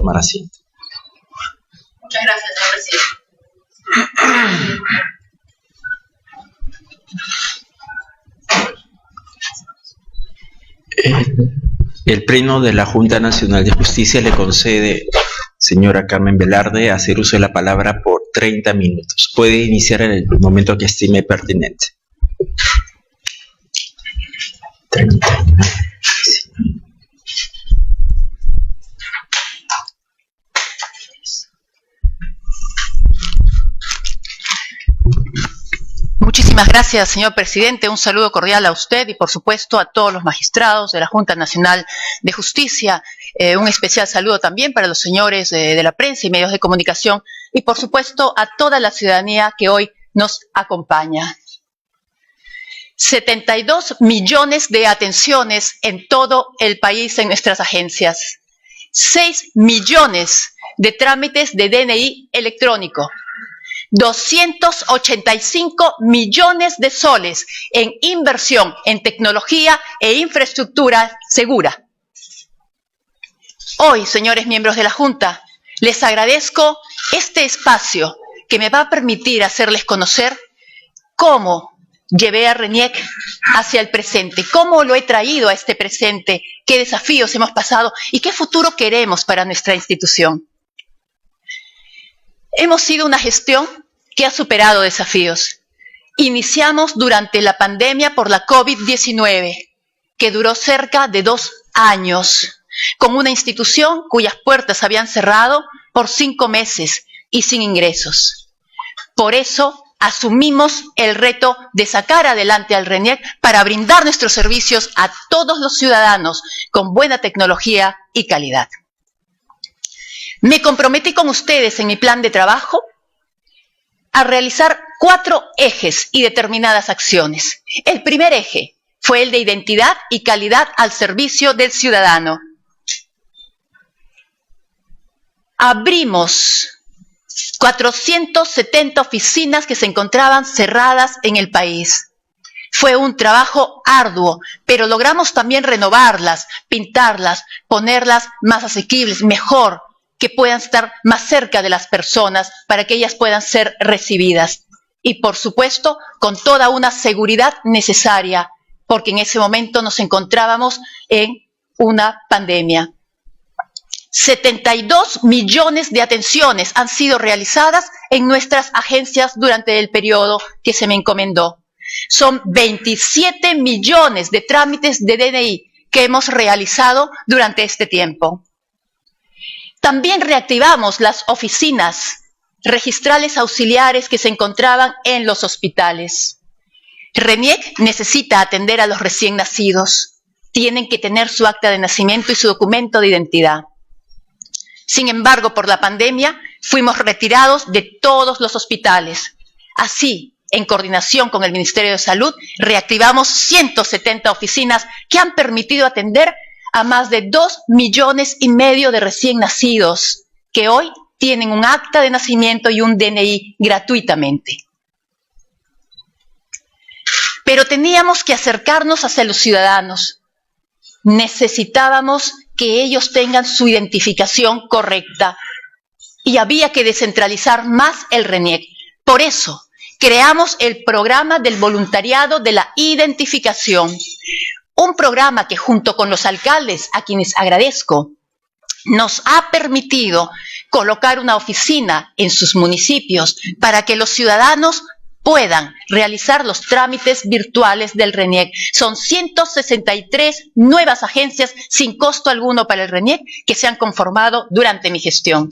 tomar asiento. Muchas gracias, señor presidente. El Pleno de la Junta Nacional de Justicia le concede, señora Carmen Velarde, hacer uso de la palabra por 30 minutos. Puede iniciar en el momento que estime pertinente. 30 minutos. Muchísimas gracias, señor presidente. Un saludo cordial a usted y, por supuesto, a todos los magistrados de la Junta Nacional de Justicia. Un especial saludo también para los señores de la prensa y medios de comunicación y, por supuesto, a toda la ciudadanía que hoy nos acompaña. 72 millones de atenciones en todo el país en nuestras agencias. 6 millones de trámites de DNI electrónico. 285 millones de soles en inversión en tecnología e infraestructura segura. Hoy, señores miembros de la Junta, les agradezco este espacio que me va a permitir hacerles conocer cómo llevé a RENIEC hacia el presente, cómo lo he traído a este presente, qué desafíos hemos pasado y qué futuro queremos para nuestra institución. Hemos sido una gestión que ha superado desafíos. Iniciamos durante la pandemia por la COVID-19, que duró cerca de 2 años, con una institución cuyas puertas habían cerrado por 5 meses y sin ingresos. Por eso asumimos el reto de sacar adelante al RENIEC para brindar nuestros servicios a todos los ciudadanos con buena tecnología y calidad. Me comprometí con ustedes en mi plan de trabajo a realizar 4 ejes y determinadas acciones. El primer eje fue el de identidad y calidad al servicio del ciudadano. Abrimos 470 oficinas que se encontraban cerradas en el país. Fue un trabajo arduo, pero logramos también renovarlas, pintarlas, ponerlas más asequibles, mejor, que puedan estar más cerca de las personas para que ellas puedan ser recibidas. Y, por supuesto, con toda una seguridad necesaria, porque en ese momento nos encontrábamos en una pandemia. 72 millones de atenciones han sido realizadas en nuestras agencias durante el periodo que se me encomendó. Son 27 millones de trámites de DNI que hemos realizado durante este tiempo. También reactivamos las oficinas registrales auxiliares que se encontraban en los hospitales. RENIEC necesita atender a los recién nacidos. Tienen que tener su acta de nacimiento y su documento de identidad. Sin embargo, por la pandemia, fuimos retirados de todos los hospitales. Así, en coordinación con el Ministerio de Salud, reactivamos 170 oficinas que han permitido atender a más de 2,5 millones de recién nacidos, que hoy tienen un acta de nacimiento y un DNI gratuitamente. Pero teníamos que acercarnos hacia los ciudadanos. Necesitábamos que ellos tengan su identificación correcta y había que descentralizar más el RENIEC. Por eso, creamos el programa del voluntariado de la identificación. Un programa que junto con los alcaldes, a quienes agradezco, nos ha permitido colocar una oficina en sus municipios para que los ciudadanos puedan realizar los trámites virtuales del RENIEC. Son 163 nuevas agencias sin costo alguno para el RENIEC que se han conformado durante mi gestión.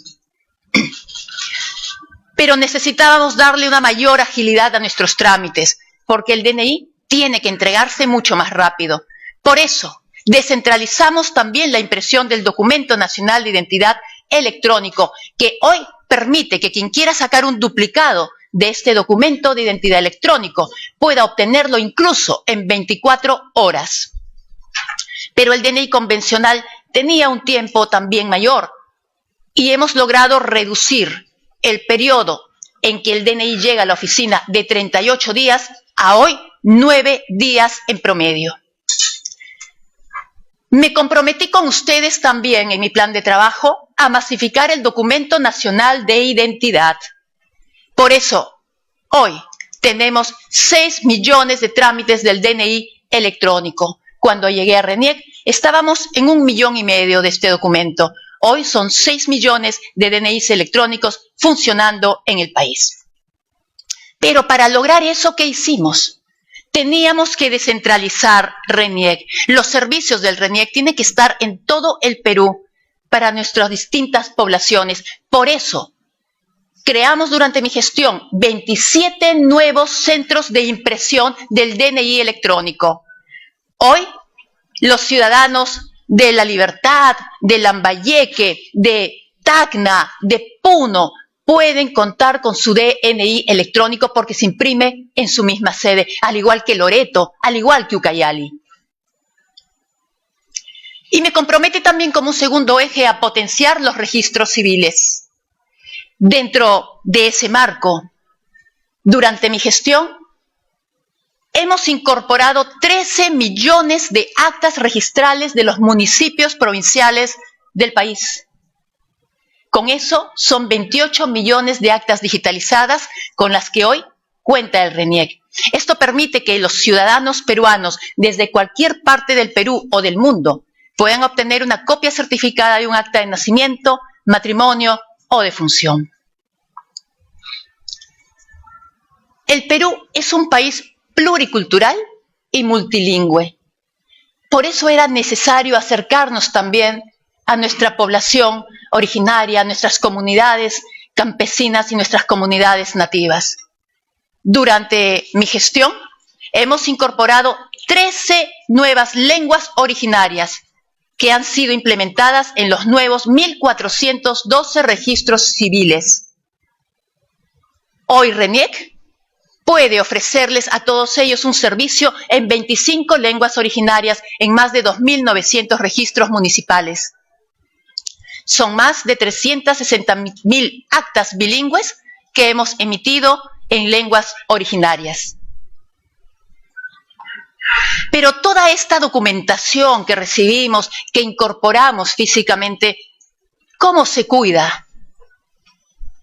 Pero necesitábamos darle una mayor agilidad a nuestros trámites, porque el DNI tiene que entregarse mucho más rápido. Por eso, descentralizamos también la impresión del Documento Nacional de Identidad Electrónico, que hoy permite que quien quiera sacar un duplicado de este documento de identidad electrónico pueda obtenerlo incluso en 24 horas. Pero el DNI convencional tenía un tiempo también mayor y hemos logrado reducir el periodo en que el DNI llega a la oficina de 38 días a hoy 9 días en promedio. Me comprometí con ustedes también en mi plan de trabajo a masificar el documento nacional de identidad. Por eso, hoy tenemos 6 millones de trámites del DNI electrónico. Cuando llegué a RENIEC estábamos en 1,5 millones de este documento. Hoy son 6 millones de DNIs electrónicos funcionando en el país. Pero para lograr eso, ¿qué hicimos? Teníamos que descentralizar RENIEC. Los servicios del RENIEC tienen que estar en todo el Perú para nuestras distintas poblaciones. Por eso, creamos durante mi gestión 27 nuevos centros de impresión del DNI electrónico. Hoy, los ciudadanos de La Libertad, de Lambayeque, de Tacna, de Puno, pueden contar con su DNI electrónico porque se imprime en su misma sede, al igual que Loreto, al igual que Ucayali. Y me compromete también como un segundo eje a potenciar los registros civiles. Dentro de ese marco, durante mi gestión, hemos incorporado 13 millones de actas registrales de los municipios provinciales del país. Con eso son 28 millones de actas digitalizadas con las que hoy cuenta el RENIEC. Esto permite que los ciudadanos peruanos desde cualquier parte del Perú o del mundo puedan obtener una copia certificada de un acta de nacimiento, matrimonio o defunción. El Perú es un país pluricultural y multilingüe. Por eso era necesario acercarnos también a nuestra población originaria, a nuestras comunidades campesinas y nuestras comunidades nativas. Durante mi gestión hemos incorporado 13 nuevas lenguas originarias que han sido implementadas en los nuevos 1.412 registros civiles. Hoy RENIEC puede ofrecerles a todos ellos un servicio en 25 lenguas originarias en más de 2.900 registros municipales. Son más de 360.000 actas bilingües que hemos emitido en lenguas originarias. Pero toda esta documentación que recibimos, que incorporamos físicamente, ¿cómo se cuida?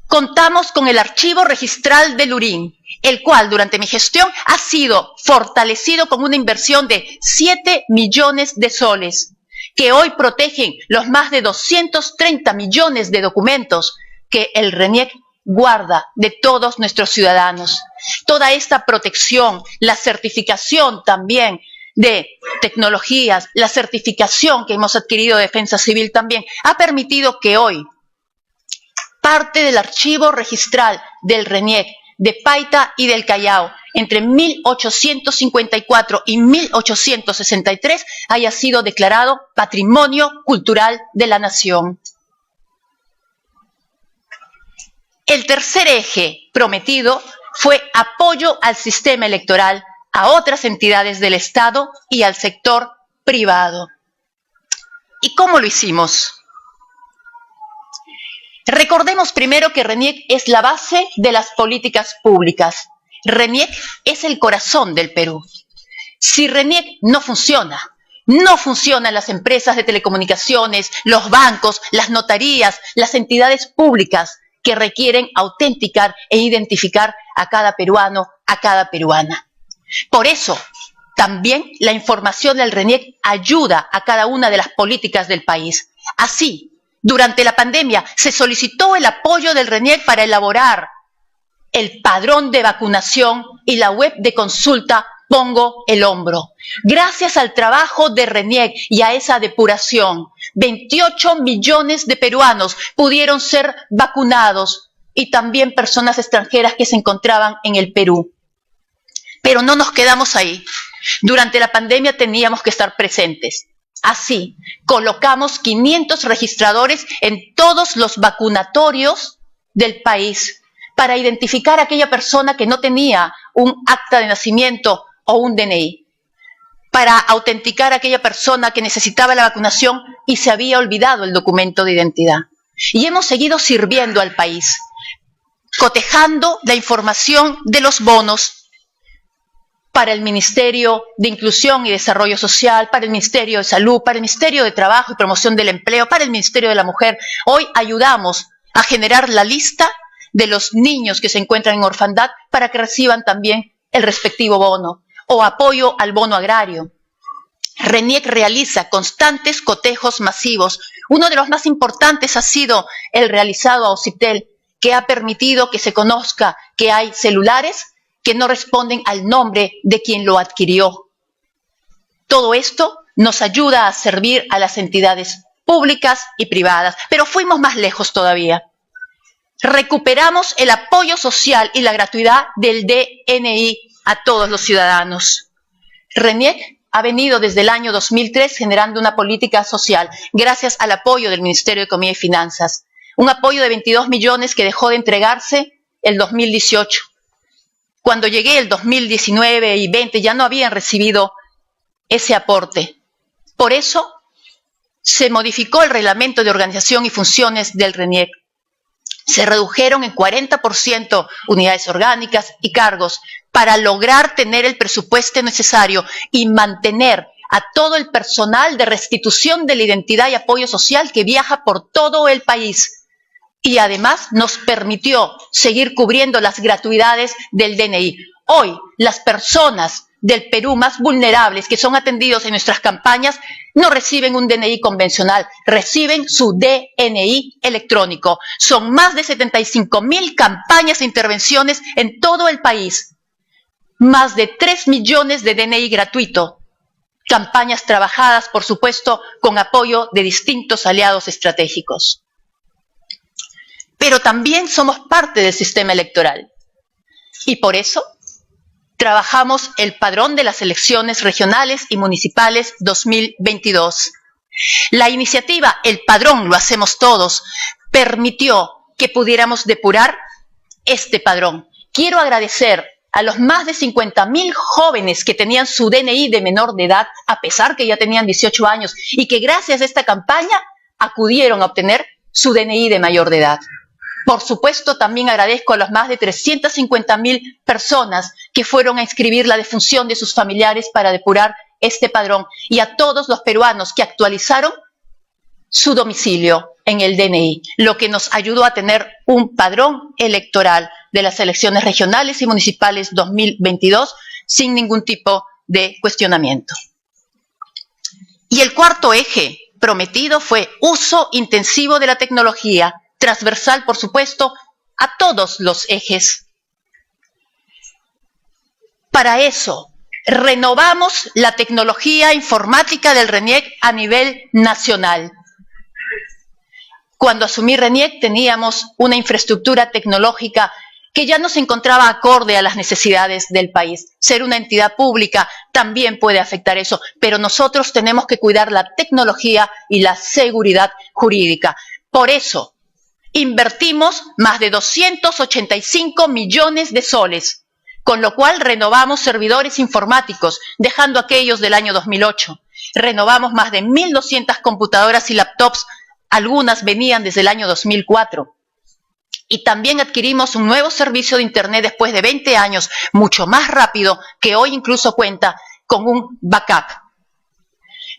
Contamos con el archivo registral del URIN, el cual durante mi gestión ha sido fortalecido con una inversión de 7 millones de soles, que hoy protegen los más de 230 millones de documentos que el RENIEC guarda de todos nuestros ciudadanos. Toda esta protección, la certificación también de tecnologías, la certificación que hemos adquirido de defensa civil también, ha permitido que hoy parte del archivo registral del RENIEC, de Paita y del Callao, entre 1854 y 1863, haya sido declarado Patrimonio Cultural de la Nación. El tercer eje prometido fue apoyo al sistema electoral, a otras entidades del Estado y al sector privado. ¿Y cómo lo hicimos? Recordemos primero que RENIEC es la base de las políticas públicas. RENIEC es el corazón del Perú. Si RENIEC no funcionan las empresas de telecomunicaciones, los bancos, las notarías, las entidades públicas que requieren autenticar e identificar a cada peruano, a cada peruana. Por eso, también la información del RENIEC ayuda a cada una de las políticas del país. Así, durante la pandemia se solicitó el apoyo del RENIEC para elaborar el padrón de vacunación y la web de consulta Pongo el Hombro. Gracias al trabajo de RENIEC y a esa depuración, 28 millones de peruanos pudieron ser vacunados y también personas extranjeras que se encontraban en el Perú. Pero no nos quedamos ahí. Durante la pandemia teníamos que estar presentes. Así, colocamos 500 registradores en todos los vacunatorios del país para identificar a aquella persona que no tenía un acta de nacimiento o un DNI, para autenticar a aquella persona que necesitaba la vacunación y se había olvidado el documento de identidad. Y hemos seguido sirviendo al país, cotejando la información de los bonos, para el Ministerio de Inclusión y Desarrollo Social, para el Ministerio de Salud, para el Ministerio de Trabajo y Promoción del Empleo, para el Ministerio de la Mujer. Hoy ayudamos a generar la lista de los niños que se encuentran en orfandad para que reciban también el respectivo bono, o apoyo al bono agrario. RENIEC realiza constantes cotejos masivos. Uno de los más importantes ha sido el realizado a OCIPTEL, que ha permitido que se conozca que hay celulares que no responden al nombre de quien lo adquirió. Todo esto nos ayuda a servir a las entidades públicas y privadas, pero fuimos más lejos todavía. Recuperamos el apoyo social y la gratuidad del DNI a todos los ciudadanos. RENIEC ha venido desde el año 2003 generando una política social gracias al apoyo del Ministerio de Economía y Finanzas. Un apoyo de 22 millones que dejó de entregarse el 2018. Cuando llegué el 2019 y 20 ya no habían recibido ese aporte. Por eso se modificó el reglamento de organización y funciones del RENIEC. Se redujeron en 40% unidades orgánicas y cargos para lograr tener el presupuesto necesario y mantener a todo el personal de restitución de la identidad y apoyo social que viaja por todo el país. Y además nos permitió seguir cubriendo las gratuidades del DNI. Hoy, las personas del Perú más vulnerables que son atendidos en nuestras campañas no reciben un DNI convencional, reciben su DNI electrónico. Son más de 75.000 campañas e intervenciones en todo el país. Más de 3 millones de DNI gratuito. Campañas trabajadas, por supuesto, con apoyo de distintos aliados estratégicos. Pero también somos parte del sistema electoral. Y por eso trabajamos el padrón de las elecciones regionales y municipales 2022. La iniciativa El Padrón Lo Hacemos Todos permitió que pudiéramos depurar este padrón. Quiero agradecer a los más de 50.000 jóvenes que tenían su DNI de menor de edad, a pesar que ya tenían 18 años, y que gracias a esta campaña acudieron a obtener su DNI de mayor de edad. Por supuesto, también agradezco a las más de 350.000 personas que fueron a inscribir la defunción de sus familiares para depurar este padrón y a todos los peruanos que actualizaron su domicilio en el DNI, lo que nos ayudó a tener un padrón electoral de las elecciones regionales y municipales 2022 sin ningún tipo de cuestionamiento. Y el cuarto eje prometido fue uso intensivo de la tecnología, transversal, por supuesto, a todos los ejes. Para eso, renovamos la tecnología informática del RENIEC a nivel nacional. Cuando asumí RENIEC teníamos una infraestructura tecnológica que ya no se encontraba acorde a las necesidades del país. Ser una entidad pública también puede afectar eso, pero nosotros tenemos que cuidar la tecnología y la seguridad jurídica. Por eso, invertimos más de 285 millones de soles, con lo cual renovamos servidores informáticos, dejando aquellos del año 2008. Renovamos más de 1.200 computadoras y laptops, algunas venían desde el año 2004. Y también adquirimos un nuevo servicio de Internet después de 20 años, mucho más rápido, que hoy incluso cuenta con un backup.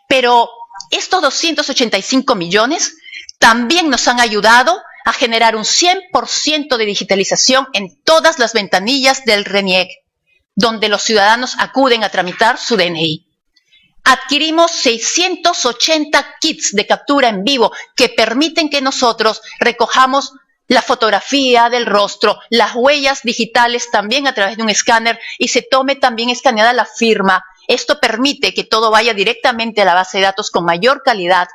Pero estos 285 millones también nos han ayudado a generar un 100% de digitalización en todas las ventanillas del RENIEC, donde los ciudadanos acuden a tramitar su DNI. Adquirimos 680 kits de captura en vivo que permiten que nosotros recojamos la fotografía del rostro, las huellas digitales también a través de un escáner y se tome también escaneada la firma. Esto permite que todo vaya directamente a la base de datos con mayor calidad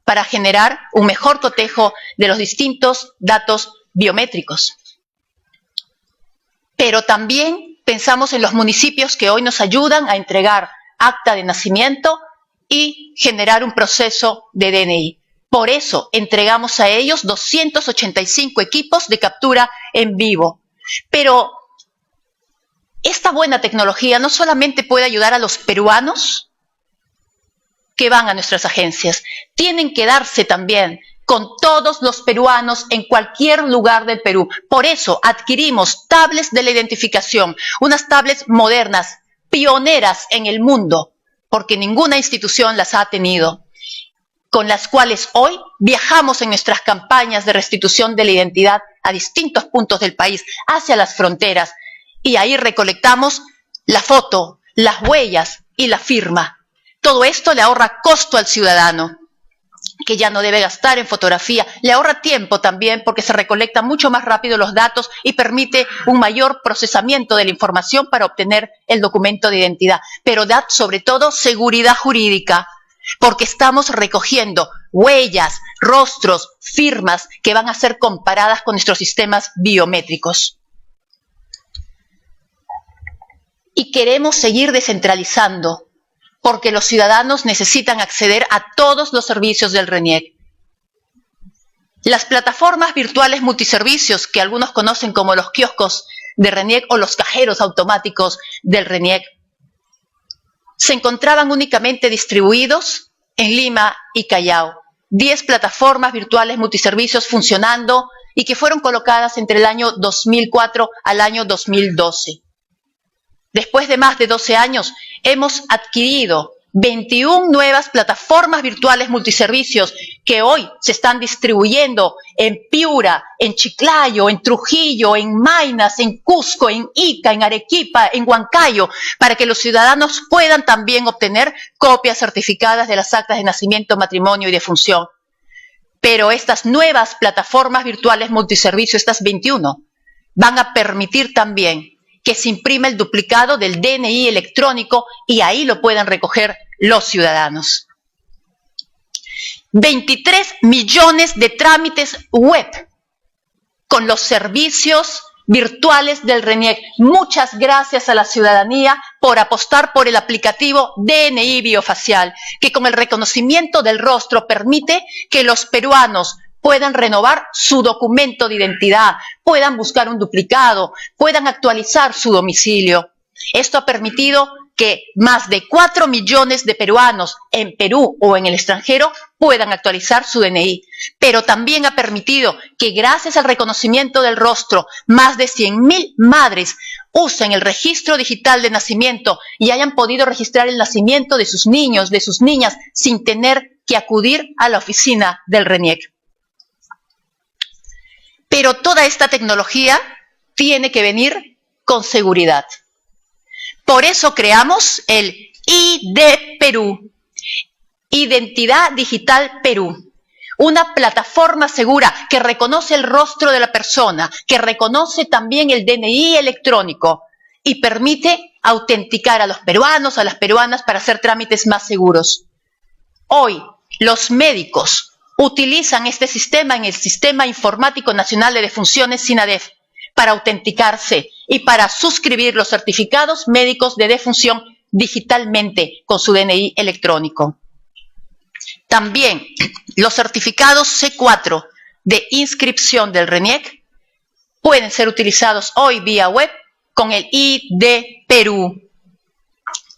para generar un mejor cotejo de los distintos datos biométricos. Pero también pensamos en los municipios que hoy nos ayudan a entregar acta de nacimiento y generar un proceso de DNI. Por eso entregamos a ellos 285 equipos de captura en vivo. Pero esta buena tecnología no solamente puede ayudar a los peruanos que van a nuestras agencias, tienen que darse también con todos los peruanos en cualquier lugar del Perú. Por eso adquirimos tablets de la identificación, unas tablets modernas, pioneras en el mundo, porque ninguna institución las ha tenido, con las cuales hoy viajamos en nuestras campañas de restitución de la identidad a distintos puntos del país, hacia las fronteras, y ahí recolectamos la foto, las huellas y la firma. Todo esto le ahorra costo al ciudadano, que ya no debe gastar en fotografía, le ahorra tiempo también porque se recolectan mucho más rápido los datos y permite un mayor procesamiento de la información para obtener el documento de identidad, pero da sobre todo seguridad jurídica, porque estamos recogiendo huellas, rostros, firmas que van a ser comparadas con nuestros sistemas biométricos. Y queremos seguir descentralizando, porque los ciudadanos necesitan acceder a todos los servicios del RENIEC. Las plataformas virtuales multiservicios, que algunos conocen como los kioscos de RENIEC o los cajeros automáticos del RENIEC, se encontraban únicamente distribuidos en Lima y Callao. 10 plataformas virtuales multiservicios funcionando y que fueron colocadas entre el año 2004 al año 2012. Después de más de 12 años, hemos adquirido 21 nuevas plataformas virtuales multiservicios que hoy se están distribuyendo en Piura, en Chiclayo, en Trujillo, en Maynas, en Cusco, en Ica, en Arequipa, en Huancayo, para que los ciudadanos puedan también obtener copias certificadas de las actas de nacimiento, matrimonio y defunción. Pero estas nuevas plataformas virtuales multiservicios, estas 21, van a permitir también que se imprima el duplicado del DNI electrónico y ahí lo puedan recoger los ciudadanos. 23 millones de trámites web con los servicios virtuales del RENIEC. Muchas gracias a la ciudadanía por apostar por el aplicativo DNI biofacial, que con el reconocimiento del rostro permite que los peruanos puedan renovar su documento de identidad, puedan buscar un duplicado, puedan actualizar su domicilio. Esto ha permitido que más de 4 millones de peruanos en Perú o en el extranjero puedan actualizar su DNI. Pero también ha permitido que gracias al reconocimiento del rostro, más de 100.000 madres usen el registro digital de nacimiento y hayan podido registrar el nacimiento de sus niños, de sus niñas, sin tener que acudir a la oficina del RENIEC. Pero toda esta tecnología tiene que venir con seguridad. Por eso creamos el ID Perú, Identidad Digital Perú, una plataforma segura que reconoce el rostro de la persona, que reconoce también el DNI electrónico y permite autenticar a los peruanos, a las peruanas para hacer trámites más seguros. Hoy, los médicos utilizan este sistema en el Sistema Informático Nacional de Defunciones SINADEF para autenticarse y para suscribir los certificados médicos de defunción digitalmente con su DNI electrónico. También los certificados C4 de inscripción del RENIEC pueden ser utilizados hoy vía web con el ID Perú.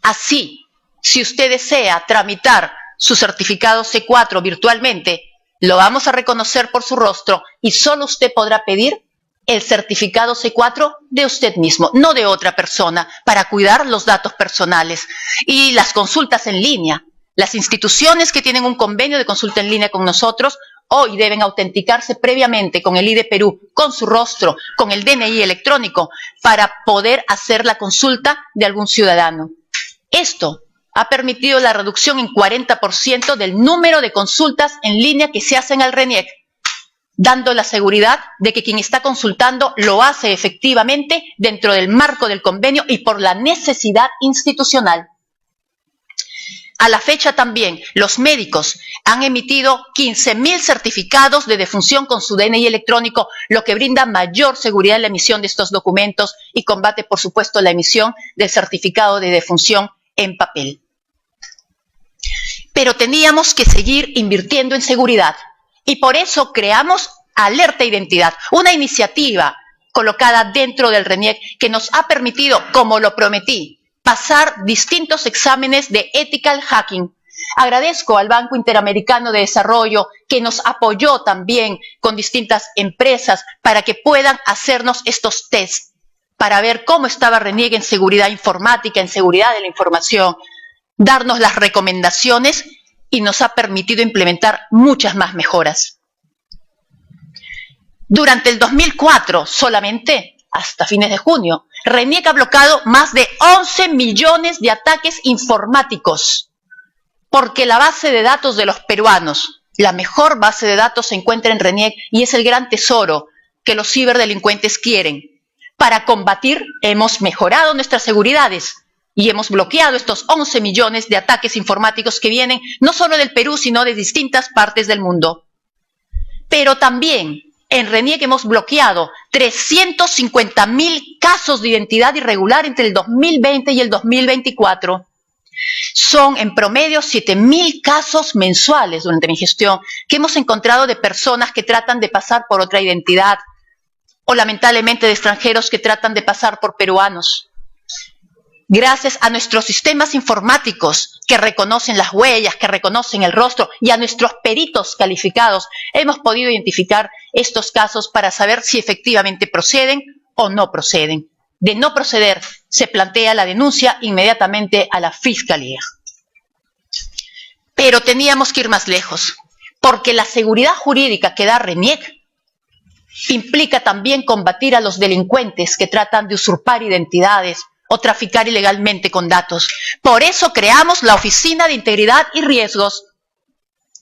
Así, si usted desea tramitar su certificado C4 virtualmente, lo vamos a reconocer por su rostro y solo usted podrá pedir el certificado C4 de usted mismo, no de otra persona, para cuidar los datos personales. Y las consultas en línea, las instituciones que tienen un convenio de consulta en línea con nosotros, hoy deben autenticarse previamente con el ID Perú, con su rostro, con el DNI electrónico, para poder hacer la consulta de algún ciudadano. Esto ha permitido la reducción en 40% del número de consultas en línea que se hacen al RENIEC, dando la seguridad de que quien está consultando lo hace efectivamente dentro del marco del convenio y por la necesidad institucional. A la fecha también, los médicos han emitido 15.000 certificados de defunción con su DNI electrónico, lo que brinda mayor seguridad en la emisión de estos documentos y combate, por supuesto, la emisión del certificado de defunción en papel. Pero teníamos que seguir invirtiendo en seguridad y por eso creamos Alerta Identidad, una iniciativa colocada dentro del RENIEC que nos ha permitido, como lo prometí, pasar distintos exámenes de ethical hacking. Agradezco al Banco Interamericano de Desarrollo que nos apoyó también con distintas empresas para que puedan hacernos estos tests para ver cómo estaba RENIEC en seguridad informática, en seguridad de la información, darnos las recomendaciones y nos ha permitido implementar muchas más mejoras. Durante el 2004, solamente hasta fines de junio, RENIEC ha bloqueado más de 11 millones de ataques informáticos, porque la base de datos de los peruanos, la mejor base de datos, se encuentra en RENIEC y es el gran tesoro que los ciberdelincuentes quieren. Para combatir, hemos mejorado nuestras seguridades y hemos bloqueado estos 11 millones de ataques informáticos que vienen no solo del Perú, sino de distintas partes del mundo. Pero también en RENIEC hemos bloqueado 350.000 casos de identidad irregular entre el 2020 y el 2024. Son en promedio 7.000 casos mensuales durante mi gestión que hemos encontrado de personas que tratan de pasar por otra identidad o lamentablemente de extranjeros que tratan de pasar por peruanos. Gracias a nuestros sistemas informáticos que reconocen las huellas, que reconocen el rostro, y a nuestros peritos calificados, hemos podido identificar estos casos para saber si efectivamente proceden o no proceden. De no proceder, se plantea la denuncia inmediatamente a la Fiscalía. Pero teníamos que ir más lejos, porque la seguridad jurídica que da RENIEC implica también combatir a los delincuentes que tratan de usurpar identidades o traficar ilegalmente con datos. Por eso creamos la Oficina de Integridad y Riesgos,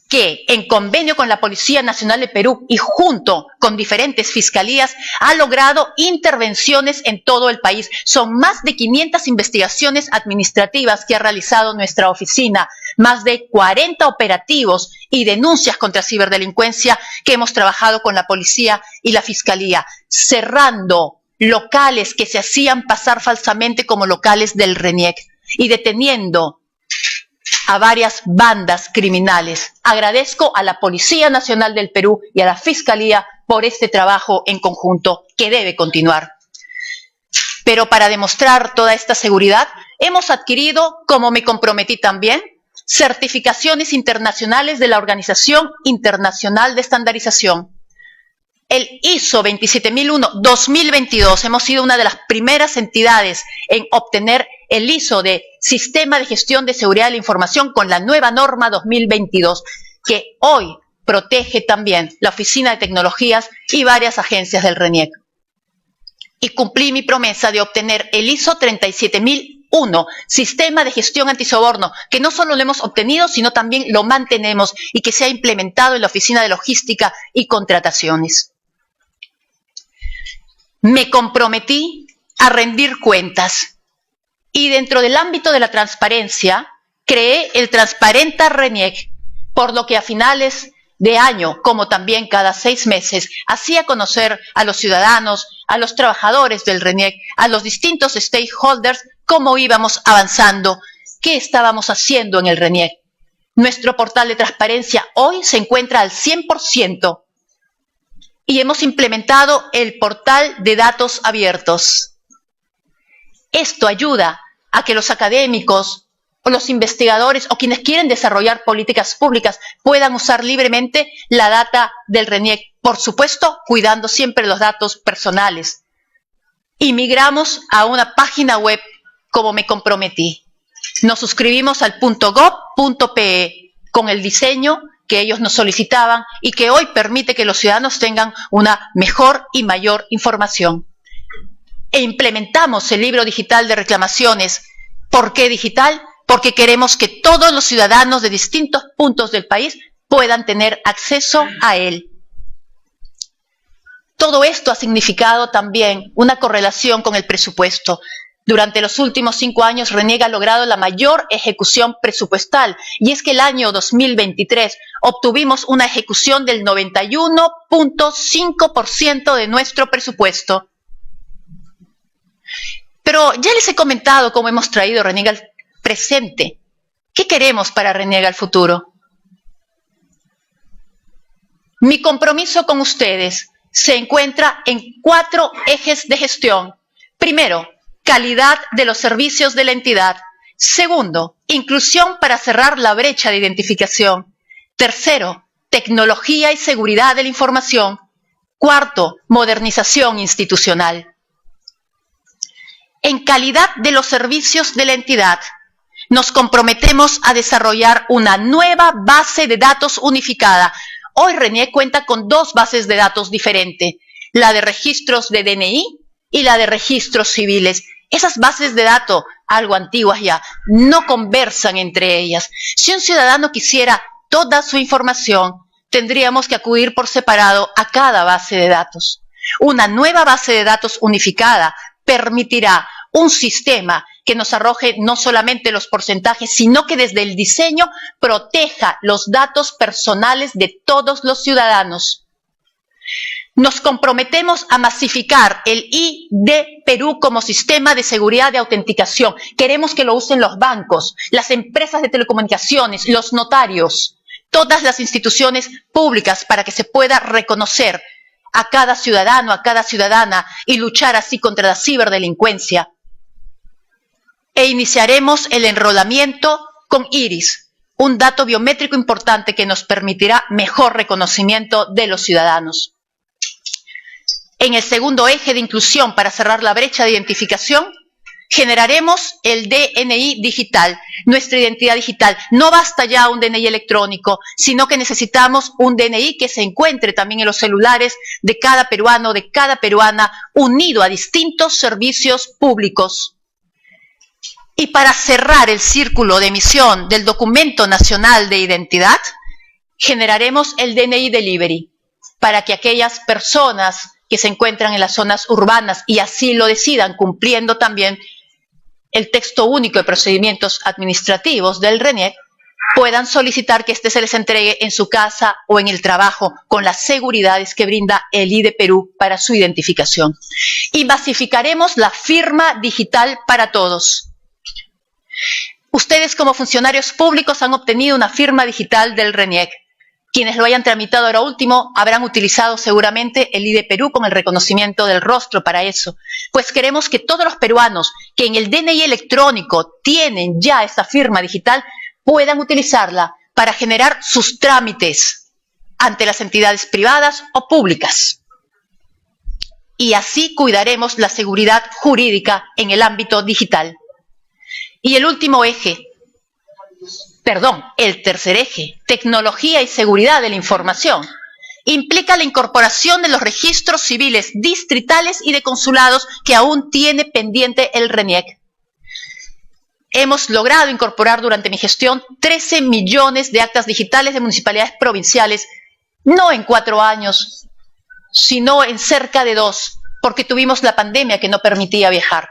que en convenio con la Policía Nacional de Perú y junto con diferentes fiscalías ha logrado intervenciones en todo el país. Son más de 500 investigaciones administrativas que ha realizado nuestra oficina, más de 40 operativos y denuncias contra ciberdelincuencia que hemos trabajado con la policía y la fiscalía, cerrando locales que se hacían pasar falsamente como locales del RENIEC y deteniendo a varias bandas criminales. Agradezco a la Policía Nacional del Perú y a la Fiscalía por este trabajo en conjunto que debe continuar. Pero para demostrar toda esta seguridad, hemos adquirido, como me comprometí también, certificaciones internacionales de la Organización Internacional de Estandarización. El ISO 27001-2022, hemos sido una de las primeras entidades en obtener el ISO de Sistema de Gestión de Seguridad de la Información con la nueva norma 2022, que hoy protege también la Oficina de Tecnologías y varias agencias del RENIEC. Y cumplí mi promesa de obtener el ISO 37001, Sistema de Gestión Antisoborno, que no solo lo hemos obtenido, sino también lo mantenemos y que se ha implementado en la Oficina de Logística y Contrataciones. Me comprometí a rendir cuentas y dentro del ámbito de la transparencia creé el Transparenta RENIEC, por lo que a finales de año, como también cada 6 meses, hacía conocer a los ciudadanos, a los trabajadores del RENIEC, a los distintos stakeholders, cómo íbamos avanzando, qué estábamos haciendo en el RENIEC. Nuestro portal de transparencia hoy se encuentra al 100%. Y hemos implementado el portal de datos abiertos. Esto ayuda a que los académicos o los investigadores o quienes quieren desarrollar políticas públicas puedan usar libremente la data del RENIEC, por supuesto, cuidando siempre los datos personales. Y migramos a una página web como me comprometí. Nos suscribimos al .gov.pe con el diseño que ellos nos solicitaban y que hoy permite que los ciudadanos tengan una mejor y mayor información. E implementamos el libro digital de reclamaciones. ¿Por qué digital? Porque queremos que todos los ciudadanos de distintos puntos del país puedan tener acceso a él. Todo esto ha significado también una correlación con el presupuesto. Durante los últimos 5 años, RENIEC ha logrado la mayor ejecución presupuestal, y es que el año 2023 obtuvimos una ejecución del 91.5% de nuestro presupuesto. Pero ya les he comentado cómo hemos traído RENIEC al presente. ¿Qué queremos para RENIEC al futuro? Mi compromiso con ustedes se encuentra en 4 ejes de gestión. Primero, calidad de los servicios de la entidad. Segundo, inclusión para cerrar la brecha de identificación. Tercero, tecnología y seguridad de la información. Cuarto, modernización institucional. En calidad de los servicios de la entidad, nos comprometemos a desarrollar una nueva base de datos unificada. Hoy RENIEC cuenta con dos bases de datos diferentes, la de registros de DNI y la de registros civiles. Esas bases de datos, algo antiguas ya, no conversan entre ellas. Si un ciudadano quisiera toda su información, tendríamos que acudir por separado a cada base de datos. Una nueva base de datos unificada permitirá un sistema que nos arroje no solamente los porcentajes, sino que desde el diseño proteja los datos personales de todos los ciudadanos. Nos comprometemos a masificar el ID Perú como sistema de seguridad de autenticación. Queremos que lo usen los bancos, las empresas de telecomunicaciones, los notarios, todas las instituciones públicas para que se pueda reconocer a cada ciudadano, a cada ciudadana y luchar así contra la ciberdelincuencia. E iniciaremos el enrolamiento con IRIS, un dato biométrico importante que nos permitirá mejor reconocimiento de los ciudadanos. En el segundo eje de inclusión, para cerrar la brecha de identificación, generaremos el DNI digital, nuestra identidad digital. No basta ya un DNI electrónico, sino que necesitamos un DNI que se encuentre también en los celulares de cada peruano, de cada peruana, unido a distintos servicios públicos. Y para cerrar el círculo de emisión del Documento Nacional de Identidad, generaremos el DNI Delivery, para que aquellas personas que se encuentran en las zonas urbanas y así lo decidan, cumpliendo también el texto único de procedimientos administrativos del RENIEC, puedan solicitar que éste se les entregue en su casa o en el trabajo con las seguridades que brinda el ID Perú para su identificación. Y masificaremos la firma digital para todos. Ustedes como funcionarios públicos han obtenido una firma digital del RENIEC. Quienes lo hayan tramitado ahora último habrán utilizado seguramente el ID Perú con el reconocimiento del rostro para eso. Pues queremos que todos los peruanos que en el DNI electrónico tienen ya esta firma digital puedan utilizarla para generar sus trámites ante las entidades privadas o públicas. Y así cuidaremos la seguridad jurídica en el ámbito digital. Y el último eje, el tercer eje, tecnología y seguridad de la información, implica la incorporación de los registros civiles distritales y de consulados que aún tiene pendiente el RENIEC. Hemos logrado incorporar durante mi gestión 13 millones de actas digitales de municipalidades provinciales, no en 4 años, sino en cerca de 2, porque tuvimos la pandemia que no permitía viajar.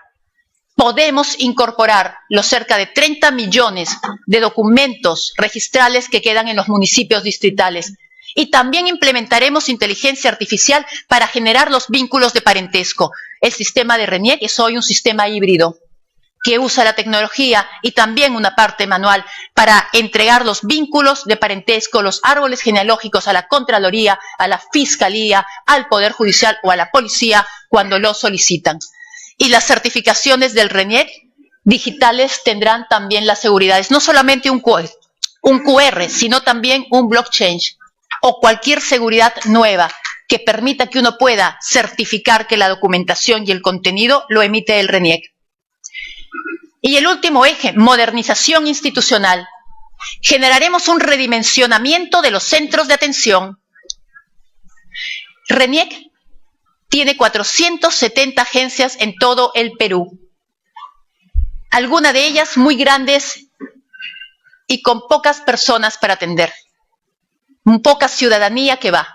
Podemos incorporar los cerca de 30 millones de documentos registrales que quedan en los municipios distritales. Y también implementaremos inteligencia artificial para generar los vínculos de parentesco. El sistema de RENIEC es hoy un sistema híbrido que usa la tecnología y también una parte manual para entregar los vínculos de parentesco, los árboles genealógicos a la Contraloría, a la Fiscalía, al Poder Judicial o a la Policía cuando lo solicitan. Y las certificaciones del RENIEC digitales tendrán también las seguridades, no solamente un QR, sino también un blockchain o cualquier seguridad nueva que permita que uno pueda certificar que la documentación y el contenido lo emite el RENIEC. Y el último eje, modernización institucional. Generaremos un redimensionamiento de los centros de atención. RENIEC tiene 470 agencias en todo el Perú. Algunas de ellas muy grandes y con pocas personas para atender. Poca ciudadanía que va.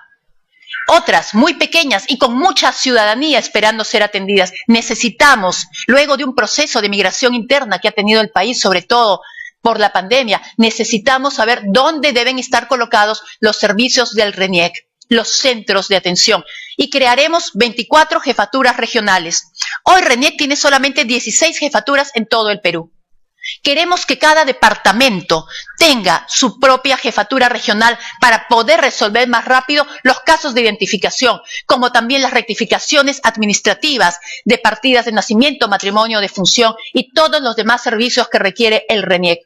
Otras muy pequeñas y con mucha ciudadanía esperando ser atendidas. Necesitamos, luego de un proceso de migración interna que ha tenido el país, sobre todo por la pandemia, necesitamos saber dónde deben estar colocados los servicios del RENIEC, los centros de atención. Y crearemos 24 jefaturas regionales. Hoy RENIEC tiene solamente 16 jefaturas en todo el Perú. Queremos que cada departamento tenga su propia jefatura regional para poder resolver más rápido los casos de identificación, como también las rectificaciones administrativas de partidas de nacimiento, matrimonio, defunción y todos los demás servicios que requiere el RENIEC.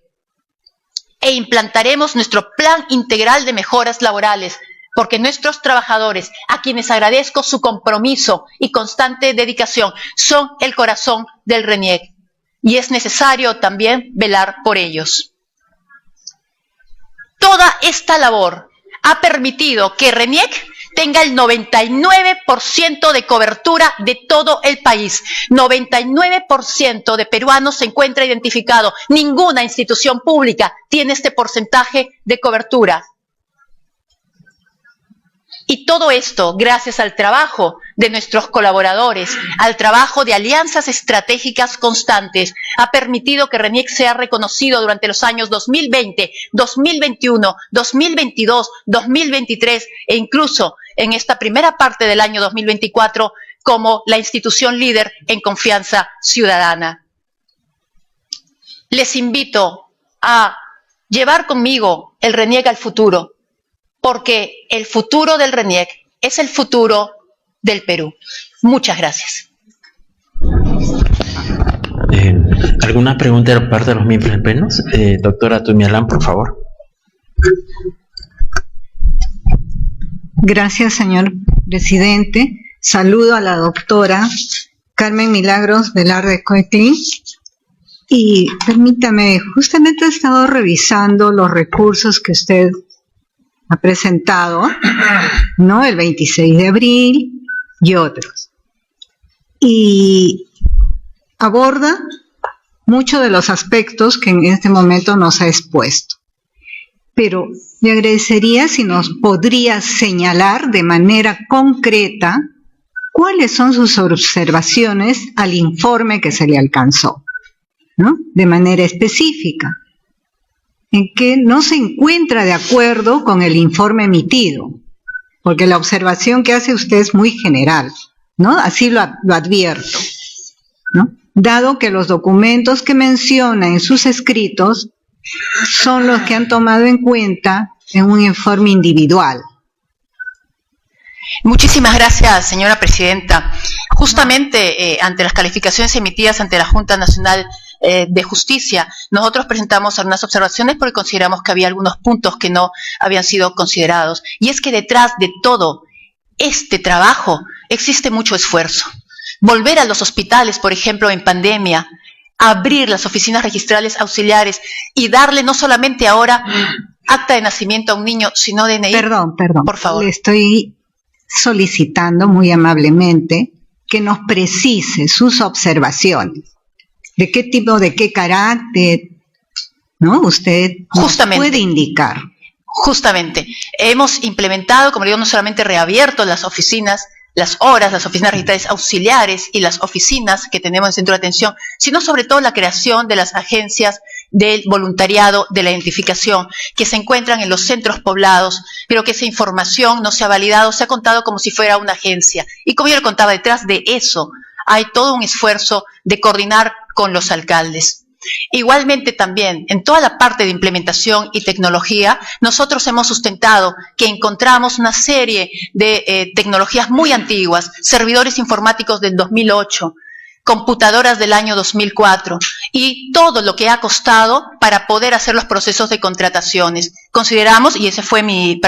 E implantaremos nuestro plan integral de mejoras laborales porque nuestros trabajadores, a quienes agradezco su compromiso y constante dedicación, son el corazón del RENIEC y es necesario también velar por ellos. Toda esta labor ha permitido que RENIEC tenga el 99% de cobertura de todo el país. 99% de peruanos se encuentra identificado. Ninguna institución pública tiene este porcentaje de cobertura. Y todo esto gracias al trabajo de nuestros colaboradores, al trabajo de alianzas estratégicas constantes, ha permitido que RENIEC sea reconocido durante los años 2020, 2021, 2022, 2023 e incluso en esta primera parte del año 2024 como la institución líder en confianza ciudadana. Les invito a llevar conmigo el RENIEC al futuro, porque el futuro del RENIEC es el futuro del Perú. Muchas gracias. ¿Alguna pregunta de parte de los miembros del Pleno? Doctora Tumialán, por favor. Gracias, señor presidente. Saludo a la doctora Carmen Milagros Velarde Coetlin. Y permítame, justamente he estado revisando los recursos que usted ha presentado, ¿no? El 26 de abril y otros. Y aborda muchos de los aspectos que en este momento nos ha expuesto. Pero le agradecería si nos podría señalar de manera concreta cuáles son sus observaciones al informe que se le alcanzó, ¿no? De manera específica, en que no se encuentra de acuerdo con el informe emitido, porque la observación que hace usted es muy general, ¿no? Así lo advierto, ¿no? Dado que los documentos que menciona en sus escritos son los que han tomado en cuenta en un informe individual. Muchísimas gracias, señora presidenta. Justamente ante las calificaciones emitidas ante la Junta Nacional de Justicia, nosotros presentamos algunas observaciones porque consideramos que había algunos puntos que no habían sido considerados. Y es que detrás de todo este trabajo existe mucho esfuerzo. Volver a los hospitales, por ejemplo, en pandemia, abrir las oficinas registrales auxiliares y darle no solamente ahora acta de nacimiento a un niño, sino DNI. Perdón, por favor. Le estoy solicitando muy amablemente que nos precise sus observaciones. ¿De qué tipo, de qué carácter, no? Usted puede indicar. Justamente. Hemos implementado, como digo, no solamente reabierto las oficinas, las oficinas registrales auxiliares y las oficinas que tenemos en centro de atención, sino sobre todo la creación de las agencias del voluntariado de la identificación que se encuentran en los centros poblados, pero que esa información no se ha validado, se ha contado como si fuera una agencia. Y como yo le contaba, detrás de eso hay todo un esfuerzo de coordinar con los alcaldes. Igualmente también, en toda la parte de implementación y tecnología, nosotros hemos sustentado que encontramos una serie de tecnologías muy antiguas, servidores informáticos del 2008, computadoras del año 2004 y todo lo que ha costado para poder hacer los procesos de contrataciones. Consideramos, y ese fue mi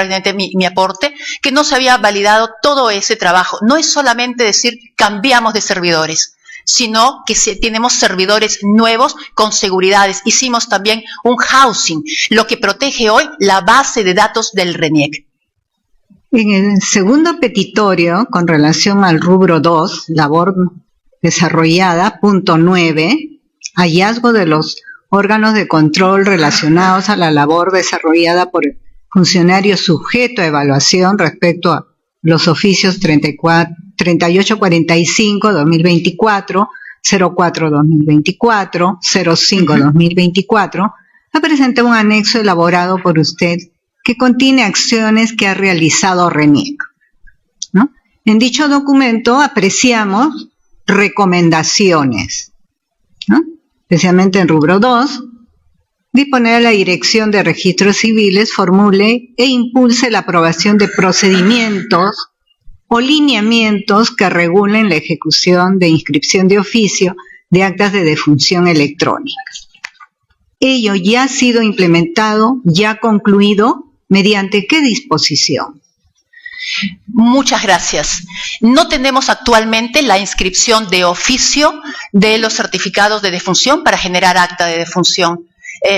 aporte, que no se había validado todo ese trabajo. No es solamente decir cambiamos de servidores, sino que tenemos servidores nuevos con seguridades. Hicimos también un housing, lo que protege hoy la base de datos del RENIEC. En el segundo petitorio, con relación al rubro 2, labor desarrollada, punto 9, hallazgo de los órganos de control relacionados a la labor desarrollada por el funcionario sujeto a evaluación respecto a los oficios 3845-2024, 04-2024, 05-2024, ha presentado un anexo elaborado por usted que contiene acciones que ha realizado RENIEC, ¿no? En dicho documento apreciamos recomendaciones, ¿no? Especialmente en rubro 2, disponer a la Dirección de Registros Civiles formule e impulse la aprobación de procedimientos o lineamientos que regulen la ejecución de inscripción de oficio de actas de defunción electrónicas. Ello ya ha sido implementado, ya concluido, ¿mediante qué disposición? Muchas gracias. No tenemos actualmente la inscripción de oficio de los certificados de defunción para generar acta de defunción.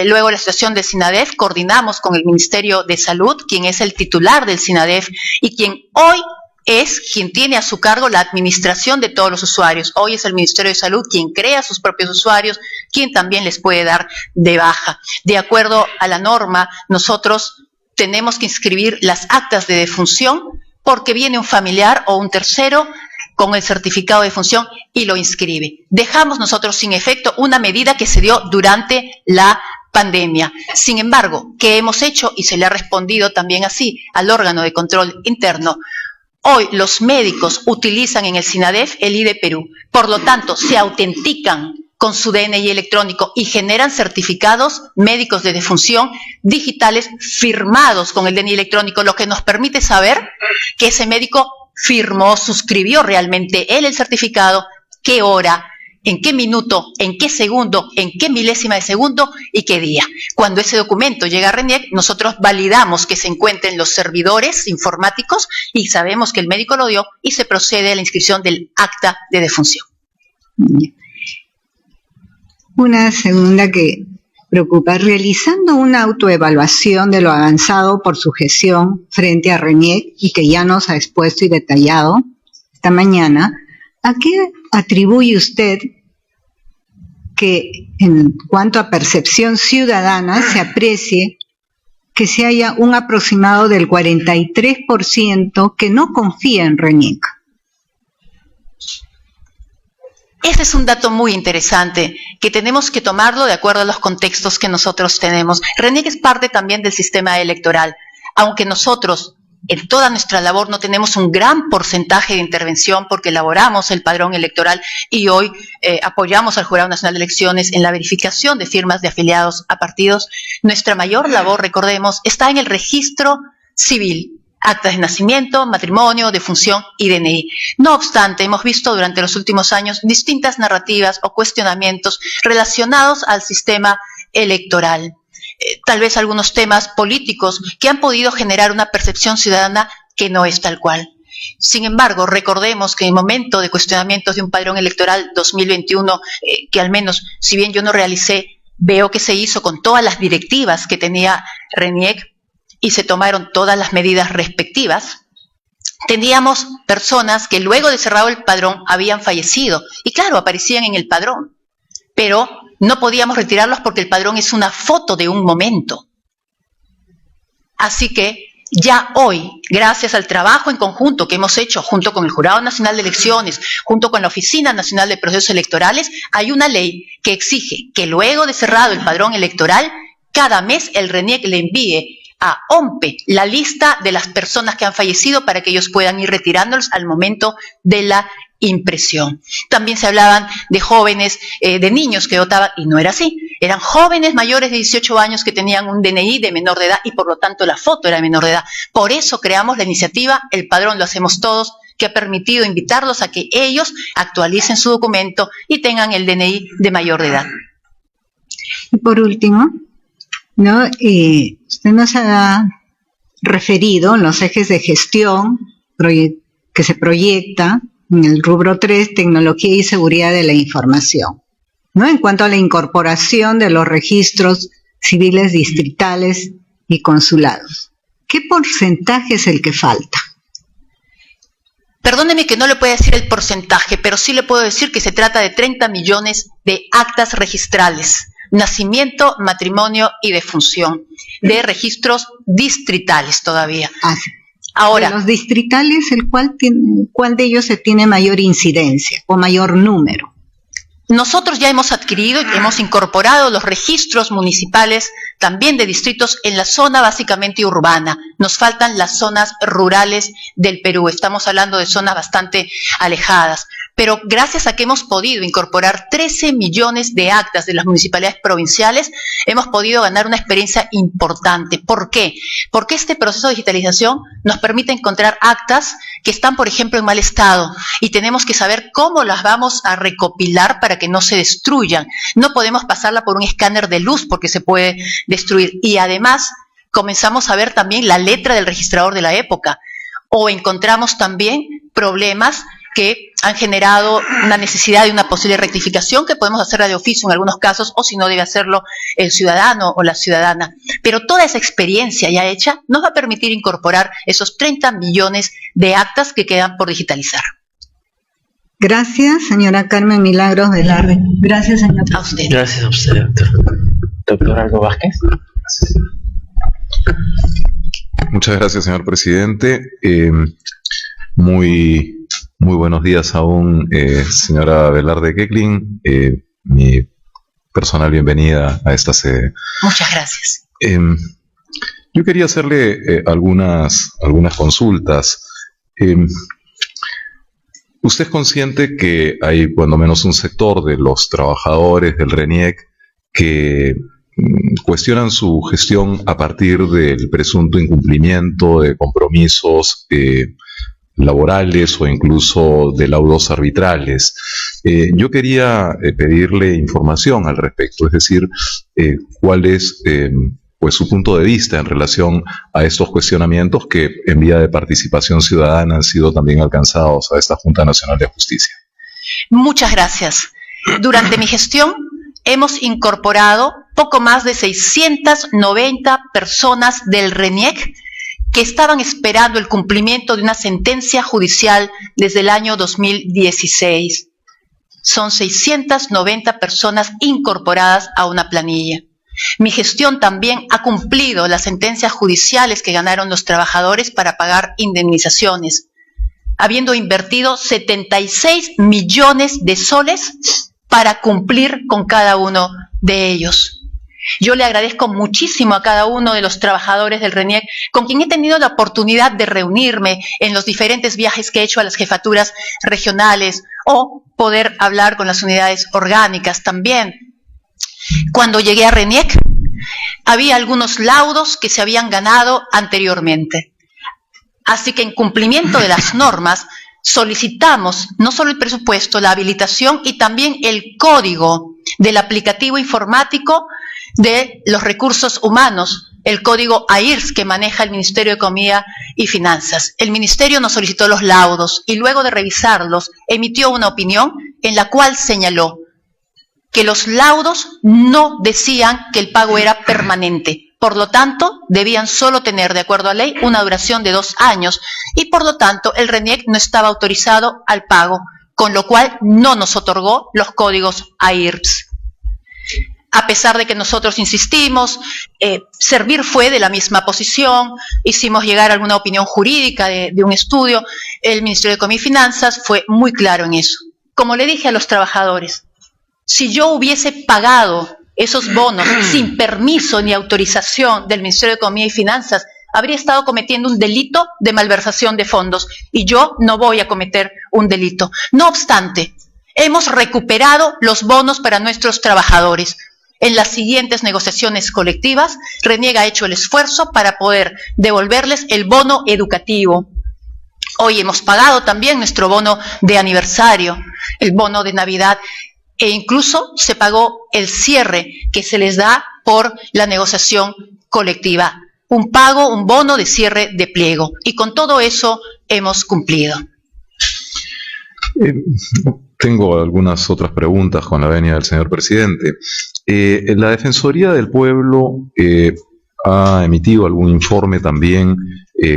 Luego de la situación del SINADEF, coordinamos con el Ministerio de Salud, quien es el titular del SINADEF y quien hoy es quien tiene a su cargo la administración de todos los usuarios. Hoy es el Ministerio de Salud quien crea sus propios usuarios, quien también les puede dar de baja. De acuerdo a la norma, nosotros tenemos que inscribir las actas de defunción porque viene un familiar o un tercero con el certificado de defunción y lo inscribe. Dejamos nosotros sin efecto una medida que se dio durante la pandemia. Sin embargo, ¿qué hemos hecho? Y se le ha respondido también así al órgano de control interno. Hoy los médicos utilizan en el SINADEF el ID Perú. Por lo tanto, se autentican con su DNI electrónico y generan certificados médicos de defunción digitales firmados con el DNI electrónico, lo que nos permite saber que ese médico firmó, suscribió realmente él el certificado, qué hora, en qué minuto, en qué segundo, en qué milésima de segundo y qué día. Cuando ese documento llega a RENIEC, nosotros validamos que se encuentren los servidores informáticos y sabemos que el médico lo dio y se procede a la inscripción del acta de defunción. Una segunda que preocupa, realizando una autoevaluación de lo avanzado por su gestión frente a RENIEC y que ya nos ha expuesto y detallado esta mañana, ¿a qué atribuye usted que en cuanto a percepción ciudadana se aprecie que se haya un aproximado del 43% que no confía en RENIEC? Ese es un dato muy interesante que tenemos que tomarlo de acuerdo a los contextos que nosotros tenemos. RENIEC es parte también del sistema electoral, aunque nosotros en toda nuestra labor no tenemos un gran porcentaje de intervención porque elaboramos el padrón electoral y hoy apoyamos al Jurado Nacional de Elecciones en la verificación de firmas de afiliados a partidos. Nuestra mayor labor, recordemos, está en el registro civil, actas de nacimiento, matrimonio, defunción y DNI. No obstante, hemos visto durante los últimos años distintas narrativas o cuestionamientos relacionados al sistema electoral. Tal vez algunos temas políticos que han podido generar una percepción ciudadana que no es tal cual. Sin embargo, recordemos que en el momento de cuestionamientos de un padrón electoral 2021, que al menos, si bien yo no realicé, veo que se hizo con todas las directivas que tenía RENIEC y se tomaron todas las medidas respectivas, teníamos personas que luego de cerrado el padrón habían fallecido y claro, aparecían en el padrón, pero no podíamos retirarlos porque el padrón es una foto de un momento. Así que ya hoy, gracias al trabajo en conjunto que hemos hecho junto con el Jurado Nacional de Elecciones, junto con la Oficina Nacional de Procesos Electorales, hay una ley que exige que luego de cerrado el padrón electoral, cada mes el RENIEC le envíe a OMPE la lista de las personas que han fallecido para que ellos puedan ir retirándolos al momento de la impresión. También se hablaban de jóvenes, de niños que votaban, y no era así. Eran jóvenes mayores de 18 años que tenían un DNI de menor de edad y por lo tanto la foto era de menor de edad. Por eso creamos la iniciativa El Padrón lo hacemos todos, que ha permitido invitarlos a que ellos actualicen su documento y tengan el DNI de mayor de edad. Y por último, ¿no? Usted nos ha referido en los ejes de gestión que se proyecta en el rubro 3, tecnología y seguridad de la información, ¿no? En cuanto a la incorporación de los registros civiles distritales y consulados. ¿Qué porcentaje es el que falta? Perdóneme que no le pueda decir el porcentaje, pero sí le puedo decir que se trata de 30 millones de actas registrales, nacimiento, matrimonio y defunción, de registros distritales todavía. Sí. Ahora, de los distritales, ¿cuál de ellos se tiene mayor incidencia o mayor número? nosotros ya hemos adquirido y hemos incorporado los registros municipales también de distritos en la zona básicamente urbana. Nos faltan las zonas rurales del Perú. Estamos hablando de zonas bastante alejadas. Pero gracias a que hemos podido incorporar 13 millones de actas de las municipalidades provinciales, hemos podido ganar una experiencia importante. ¿Por qué? Porque este proceso de digitalización nos permite encontrar actas que están, por ejemplo, en mal estado y tenemos que saber cómo las vamos a recopilar para que no se destruyan. No podemos pasarla por un escáner de luz porque se puede destruir. Y además comenzamos a ver también la letra del registrador de la época. o encontramos también problemas que han generado una necesidad de una posible rectificación que podemos hacerla de oficio en algunos casos, o si no debe hacerlo el ciudadano o la ciudadana. Pero toda esa experiencia ya hecha nos va a permitir incorporar esos 30 millones de actas que quedan por digitalizar. Gracias, señora Carmen Milagros Velarde. Gracias, señor. A usted. Gracias a usted, doctor. Doctor Aldo Vázquez. Muchas gracias, señor presidente. Muy buenos días aún, señora Velarde Queclin. Mi personal bienvenida a esta sede. Muchas gracias. Yo quería hacerle algunas consultas. ¿Usted es consciente que hay cuando menos un sector de los trabajadores del RENIEC que cuestionan su gestión a partir del presunto incumplimiento de compromisos laborales o incluso de laudos arbitrales? Yo quería pedirle información al respecto, es decir, cuál es pues su punto de vista en relación a estos cuestionamientos que en vía de participación ciudadana han sido también alcanzados a esta Junta Nacional de Justicia. Muchas gracias. Durante mi gestión hemos incorporado poco más de 690 personas del RENIEC que estaban esperando el cumplimiento de una sentencia judicial desde el año 2016. Son 690 personas incorporadas a una planilla. Mi gestión también ha cumplido las sentencias judiciales que ganaron los trabajadores para pagar indemnizaciones, habiendo invertido 76 millones de soles para cumplir con cada uno de ellos. Yo le agradezco muchísimo a cada uno de los trabajadores del RENIEC, con quien he tenido la oportunidad de reunirme en los diferentes viajes que he hecho a las jefaturas regionales o poder hablar con las unidades orgánicas también. Cuando llegué a RENIEC, había algunos laudos que se habían ganado anteriormente. Así que en cumplimiento de las normas, solicitamos no solo el presupuesto, la habilitación y también el código del aplicativo informático de los recursos humanos, el código AIRS que maneja el Ministerio de Economía y Finanzas. El Ministerio nos solicitó los laudos y luego de revisarlos emitió una opinión en la cual señaló que los laudos no decían que el pago era permanente. Por lo tanto, debían solo tener, de acuerdo a ley, una duración de 2 años y por lo tanto el RENIEC no estaba autorizado al pago, con lo cual no nos otorgó los códigos AIRS. A pesar de que nosotros insistimos, Servir fue de la misma posición, hicimos llegar alguna opinión jurídica de un estudio, el Ministerio de Economía y Finanzas fue muy claro en eso. Como le dije a los trabajadores, si yo hubiese pagado esos bonos sin permiso ni autorización del Ministerio de Economía y Finanzas, habría estado cometiendo un delito de malversación de fondos y yo no voy a cometer un delito. No obstante, hemos recuperado los bonos para nuestros trabajadores. En las siguientes negociaciones colectivas, RENIEC ha hecho el esfuerzo para poder devolverles el bono educativo. Hoy hemos pagado también nuestro bono de aniversario, el bono de Navidad, e incluso se pagó el cierre que se les da por la negociación colectiva. Un pago, un bono de cierre de pliego. Y con todo eso hemos cumplido. Tengo algunas otras preguntas con la venia del señor presidente. La Defensoría del Pueblo ha emitido algún informe también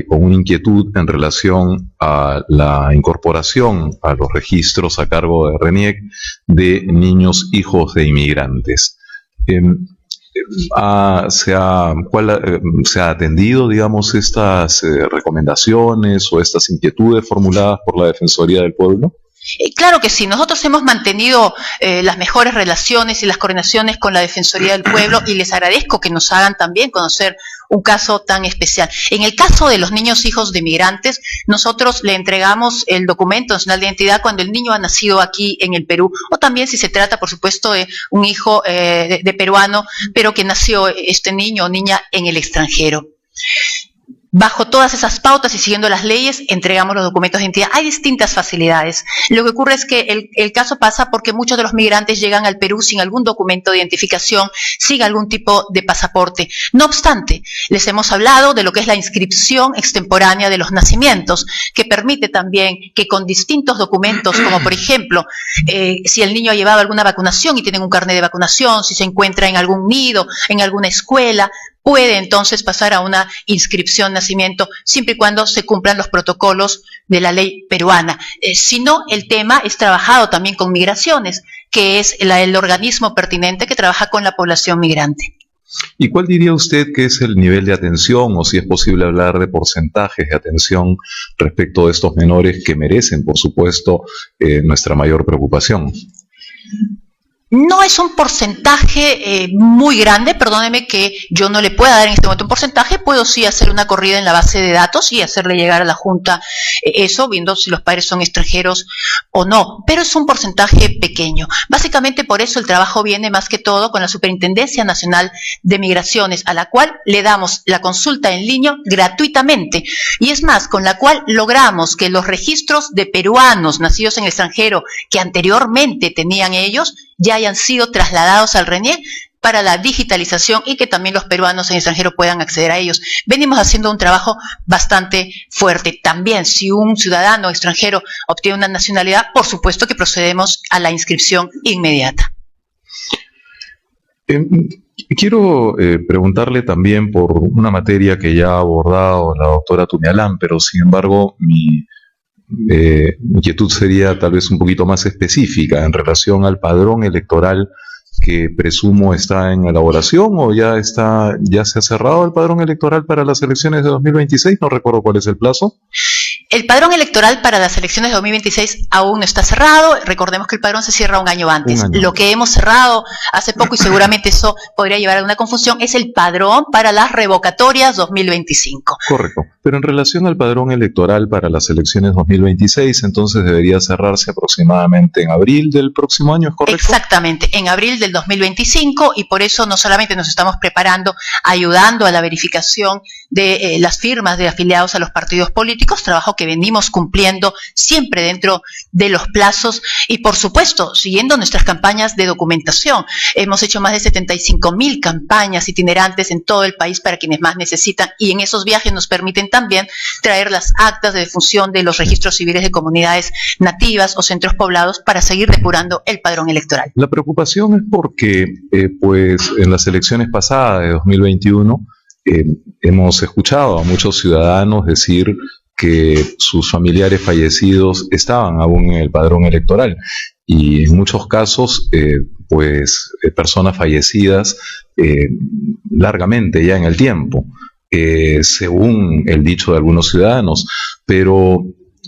con una inquietud en relación a la incorporación a los registros a cargo de RENIEC de niños hijos de inmigrantes. ¿Se ha atendido, digamos, estas recomendaciones o estas inquietudes formuladas por la Defensoría del Pueblo? Claro que sí, nosotros hemos mantenido las mejores relaciones y las coordinaciones con la Defensoría del Pueblo y les agradezco que nos hagan también conocer un caso tan especial. En el caso de los niños hijos de migrantes, nosotros le entregamos el documento nacional de identidad cuando el niño ha nacido aquí en el Perú, o también si se trata, por supuesto, de un hijo de peruano, pero que nació este niño o niña en el extranjero. bajo todas esas pautas y siguiendo las leyes, entregamos los documentos de identidad. Hay distintas facilidades. Lo que ocurre es que el caso pasa porque muchos de los migrantes llegan al Perú sin algún documento de identificación, sin algún tipo de pasaporte. No obstante, les hemos hablado de lo que es la inscripción extemporánea de los nacimientos, que permite también que con distintos documentos, como por ejemplo, si el niño ha llevado alguna vacunación y tienen un carnet de vacunación, si se encuentra en algún nido, en alguna escuela, puede entonces pasar a una inscripción nacimiento, siempre y cuando se cumplan los protocolos de la ley peruana. Si no, el tema es trabajado también con migraciones, que es el organismo pertinente que trabaja con la población migrante. ¿Y cuál diría usted que es el nivel de atención, o si es posible hablar de porcentajes de atención respecto de estos menores que merecen, por supuesto, nuestra mayor preocupación? No es un porcentaje muy grande, perdóneme que yo no le pueda dar en este momento un porcentaje, puedo sí hacer una corrida en la base de datos y hacerle llegar a la Junta eso, viendo si los padres son extranjeros o no, pero es un porcentaje pequeño. Básicamente por eso el trabajo viene más que todo con la Superintendencia Nacional de Migraciones, a la cual le damos la consulta en línea gratuitamente, y es más, con la cual logramos que los registros de peruanos nacidos en el extranjero que anteriormente tenían ellos, ya hayan sido trasladados al RENIEC para la digitalización y que también los peruanos en el extranjero puedan acceder a ellos. Venimos haciendo un trabajo bastante fuerte. También, si un ciudadano extranjero obtiene una nacionalidad, por supuesto que procedemos a la inscripción inmediata. Quiero preguntarle también por una materia que ya ha abordado la doctora Tumialán, pero sin embargo mi inquietud sería tal vez un poquito más específica en relación al padrón electoral, que presumo está en elaboración, o ya se ha cerrado el padrón electoral para las elecciones de 2026, no recuerdo cuál es el plazo. El padrón electoral para las elecciones de 2026 aún no está cerrado. Recordemos que el padrón se cierra un año antes. Lo que hemos cerrado hace poco, y seguramente eso podría llevar a una confusión, es el padrón para las revocatorias 2025. Correcto. Pero en relación al padrón electoral para las elecciones 2026, entonces debería cerrarse aproximadamente en abril del próximo año, ¿es correcto? Exactamente, en abril del 2025, y por eso no solamente nos estamos preparando, ayudando a la verificación de las firmas de afiliados a los partidos políticos, trabajo que venimos cumpliendo siempre dentro de los plazos y, por supuesto, siguiendo nuestras campañas de documentación. Hemos hecho más de 75,000 campañas itinerantes en todo el país para quienes más necesitan, y en esos viajes nos permiten también traer las actas de defunción de los registros civiles de comunidades nativas o centros poblados para seguir depurando el padrón electoral. La preocupación es porque, pues, en las elecciones pasadas de 2021 hemos escuchado a muchos ciudadanos decir que sus familiares fallecidos estaban aún en el padrón electoral, y en muchos casos, personas fallecidas largamente ya en el tiempo, según el dicho de algunos ciudadanos. Pero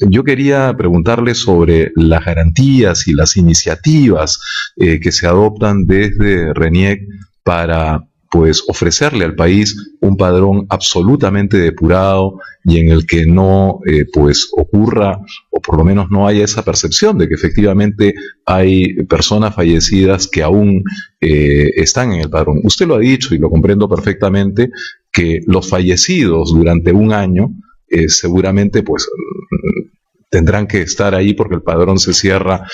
yo quería preguntarle sobre las garantías y las iniciativas que se adoptan desde RENIEC para, pues, ofrecerle al país un padrón absolutamente depurado y en el que no ocurra, o por lo menos no haya esa percepción de que efectivamente hay personas fallecidas que aún están en el padrón. Usted lo ha dicho y lo comprendo perfectamente, que los fallecidos durante un año seguramente pues tendrán que estar ahí porque el padrón se cierra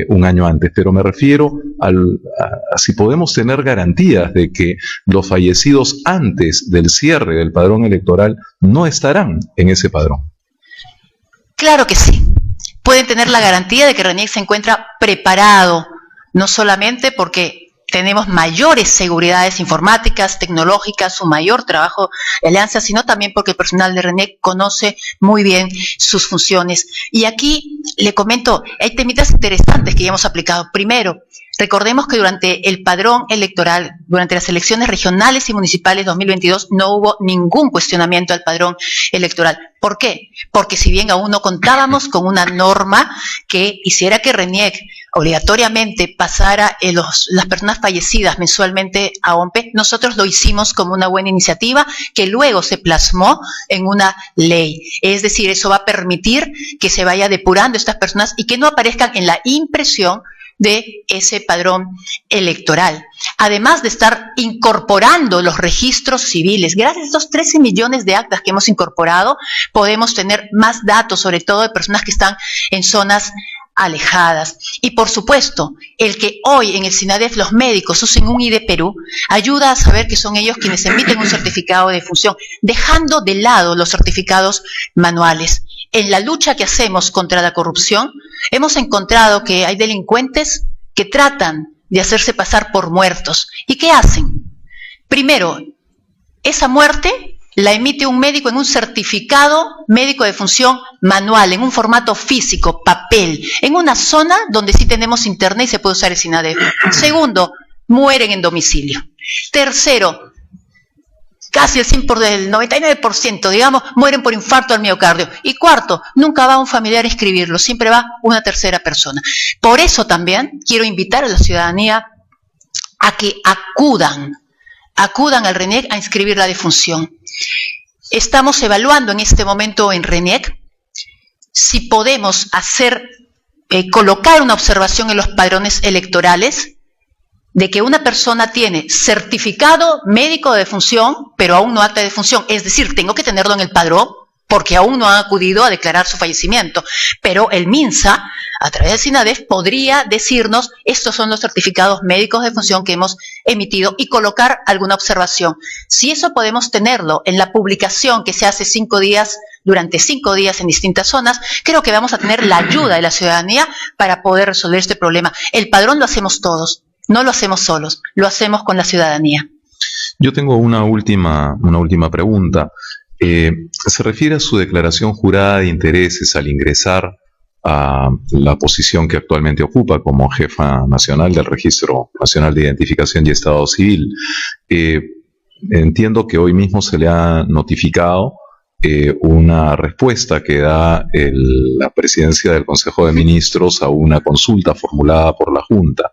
un año antes, pero me refiero a si podemos tener garantías de que los fallecidos antes del cierre del padrón electoral no estarán en ese padrón. Claro que sí. Pueden tener la garantía de que RENIEC se encuentra preparado, no solamente porque tenemos mayores seguridades informáticas, tecnológicas, un mayor trabajo de alianza, sino también porque el personal de RENIEC conoce muy bien sus funciones. Y aquí le comento, hay temitas interesantes que ya hemos aplicado. Primero, recordemos que durante el padrón electoral, durante las elecciones regionales y municipales 2022, no hubo ningún cuestionamiento al padrón electoral. ¿Por qué? Porque si bien aún no contábamos con una norma que hiciera que RENIEC obligatoriamente pasara las personas fallecidas mensualmente a OMPE, nosotros lo hicimos como una buena iniciativa que luego se plasmó en una ley. Es decir, eso va a permitir que se vaya depurando estas personas y que no aparezcan en la impresión de ese padrón electoral. Además de estar incorporando los registros civiles. Gracias a estos 13 millones de actas que hemos incorporado, podemos tener más datos, sobre todo de personas que están en zonas alejadas. Y por supuesto, el que hoy en el SINADEF los médicos usen un ID Perú ayuda a saber que son ellos quienes emiten un certificado de defunción, dejando de lado los certificados manuales. En la lucha que hacemos contra la corrupción, hemos encontrado que hay delincuentes que tratan de hacerse pasar por muertos. ¿Y qué hacen? Primero, esa muerte la emite un médico en un certificado médico de defunción manual, en un formato físico, papel, en una zona donde sí tenemos internet y se puede usar el SINADEF. Segundo, mueren en domicilio. Tercero, casi el 99%, digamos, mueren por infarto al miocardio. Y cuarto, nunca va un familiar a inscribirlo, siempre va una tercera persona. Por eso también quiero invitar a la ciudadanía a que acudan al RENIEC a inscribir la defunción. Estamos evaluando en este momento en RENIEC si podemos colocar una observación en los padrones electorales de que una persona tiene certificado médico de defunción, pero aún no acta de defunción. Es decir, tengo que tenerlo en el padrón porque aún no han acudido a declarar su fallecimiento. Pero el MINSA, a través del SINADEF, podría decirnos estos son los certificados médicos de defunción que hemos emitido y colocar alguna observación. Si eso podemos tenerlo en la publicación que se hace durante 5 días en distintas zonas, creo que vamos a tener la ayuda de la ciudadanía para poder resolver este problema. El padrón lo hacemos todos, no lo hacemos solos, lo hacemos con la ciudadanía. Yo tengo una última pregunta. Se refiere a su declaración jurada de intereses al ingresar a la posición que actualmente ocupa como jefa nacional del Registro Nacional de Identificación y Estado Civil. Entiendo que hoy mismo se le ha notificado una respuesta que da la presidencia del Consejo de Ministros a una consulta formulada por la Junta.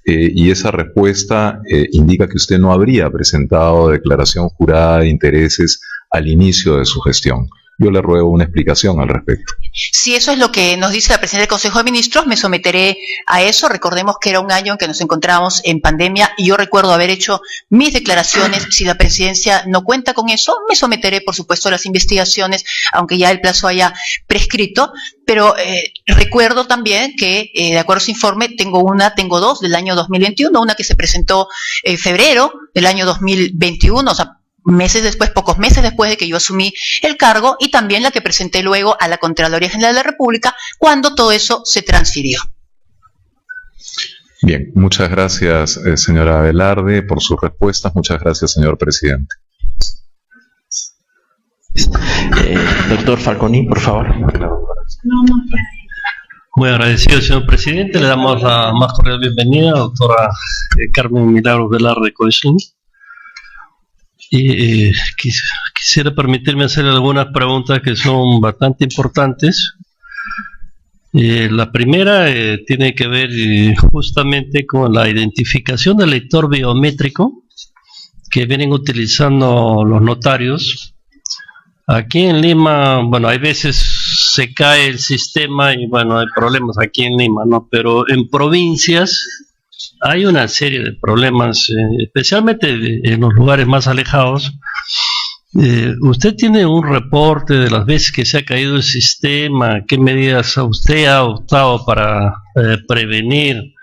Y esa respuesta indica que usted no habría presentado declaración jurada de intereses al inicio de su gestión. Yo le ruego una explicación al respecto. Si eso es lo que nos dice la presidenta del Consejo de Ministros, me someteré a eso. Recordemos que era un año en que nos encontrábamos en pandemia y yo recuerdo haber hecho mis declaraciones. Si la presidencia no cuenta con eso, me someteré, por supuesto, a las investigaciones, aunque ya el plazo haya prescrito. Pero recuerdo también que, de acuerdo a su informe, tengo dos del año 2021, una que se presentó en febrero del año 2021, o sea, pocos meses después de que yo asumí el cargo, y también la que presenté luego a la Contraloría General de la República cuando todo eso se transfirió. Bien, muchas gracias, señora Velarde, por sus respuestas. Muchas gracias, señor presidente. Doctor Falconi, por favor. Muy agradecido, señor presidente. Le damos la más cordial bienvenida a la doctora Carmen Milagros Velarde Coixlin. Y quisiera permitirme hacer algunas preguntas que son bastante importantes. La primera tiene que ver justamente con la identificación del lector biométrico que vienen utilizando los notarios. Aquí en Lima, bueno, hay veces se cae el sistema y bueno, hay problemas aquí en Lima, ¿no? Pero en provincias hay una serie de problemas, especialmente en los lugares más alejados. ¿Usted tiene un reporte de las veces que se ha caído el sistema? ¿Qué medidas usted ha adoptado para prevenir?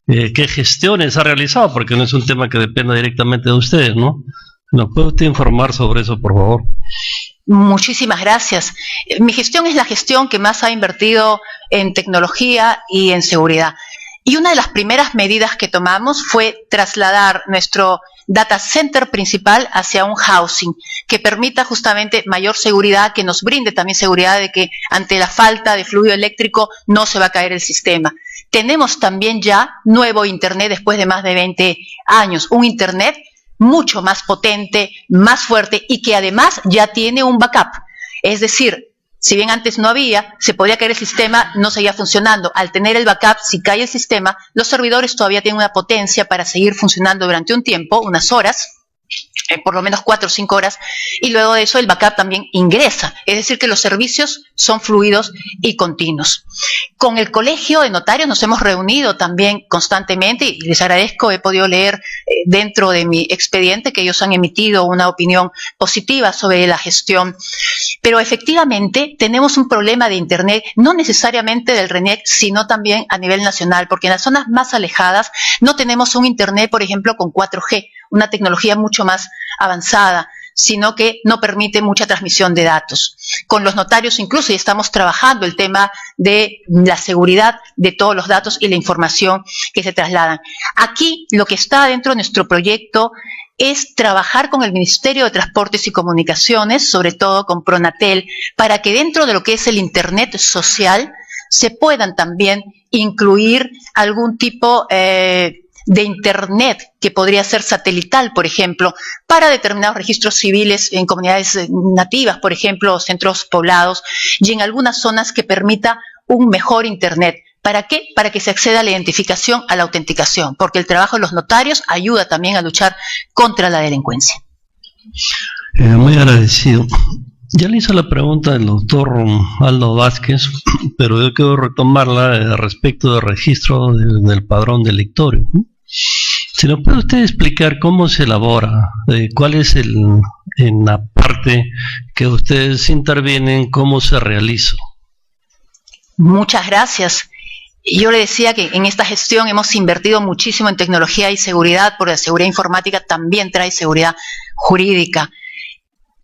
¿Qué gestiones ha realizado? Porque no es un tema que dependa directamente de ustedes, ¿no? ¿Nos puede usted informar sobre eso, por favor? Muchísimas gracias. Mi gestión es la gestión que más ha invertido en tecnología y en seguridad. Y una de las primeras medidas que tomamos fue trasladar nuestro data center principal hacia un housing que permita justamente mayor seguridad, que nos brinde también seguridad de que ante la falta de fluido eléctrico no se va a caer el sistema. Tenemos también ya nuevo internet después de más de 20 años, un internet mucho más potente, más fuerte y que además ya tiene un backup. Es decir, si bien antes no había, se podía caer el sistema, no seguía funcionando. Al tener el backup, si cae el sistema, los servidores todavía tienen una potencia para seguir funcionando durante un tiempo, unas horas, por lo menos 4 o 5 horas, y luego de eso el backup también ingresa, es decir que los servicios son fluidos y continuos. Con el Colegio de Notarios nos hemos reunido también constantemente y les agradezco, he podido leer dentro de mi expediente que ellos han emitido una opinión positiva sobre la gestión, pero efectivamente tenemos un problema de Internet, no necesariamente del RENIEC, sino también a nivel nacional, porque en las zonas más alejadas no tenemos un Internet, por ejemplo, con 4G, una tecnología mucho más avanzada, sino que no permite mucha transmisión de datos. Con los notarios incluso ya estamos trabajando el tema de la seguridad de todos los datos y la información que se trasladan. Aquí lo que está dentro de nuestro proyecto es trabajar con el Ministerio de Transportes y Comunicaciones, sobre todo con Pronatel, para que dentro de lo que es el Internet social se puedan también incluir algún tipo de Internet que podría ser satelital, por ejemplo, para determinados registros civiles en comunidades nativas, por ejemplo, centros poblados, y en algunas zonas que permita un mejor Internet. ¿Para qué? Para que se acceda a la identificación, a la autenticación, porque el trabajo de los notarios ayuda también a luchar contra la delincuencia. Muy agradecido. Ya le hizo la pregunta el doctor Aldo Vázquez, pero yo quiero retomarla respecto del registro del padrón de electorio. ¿Se nos puede usted explicar cómo se elabora? ¿Cuál es en la parte que ustedes intervienen, cómo se realiza? Muchas gracias. Yo le decía que en esta gestión hemos invertido muchísimo en tecnología y seguridad, porque la seguridad informática también trae seguridad jurídica.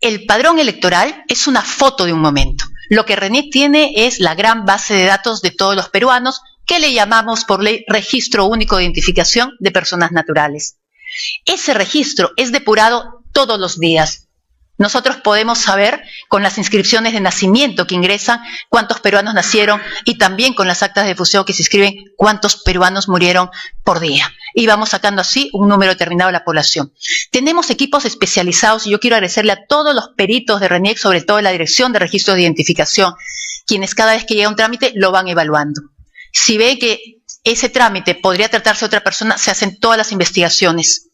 El padrón electoral es una foto de un momento. Lo que RENIEC tiene es la gran base de datos de todos los peruanos, que le llamamos por ley Registro Único de Identificación de Personas Naturales. Ese registro es depurado todos los días. Nosotros podemos saber con las inscripciones de nacimiento que ingresan cuántos peruanos nacieron y también con las actas de defunción que se inscriben cuántos peruanos murieron por día. Y vamos sacando así un número determinado de la población. Tenemos equipos especializados y yo quiero agradecerle a todos los peritos de RENIEC, sobre todo en la Dirección de Registro de Identificación, quienes cada vez que llega un trámite lo van evaluando. Si ve que ese trámite podría tratarse de otra persona, se hacen todas las investigaciones.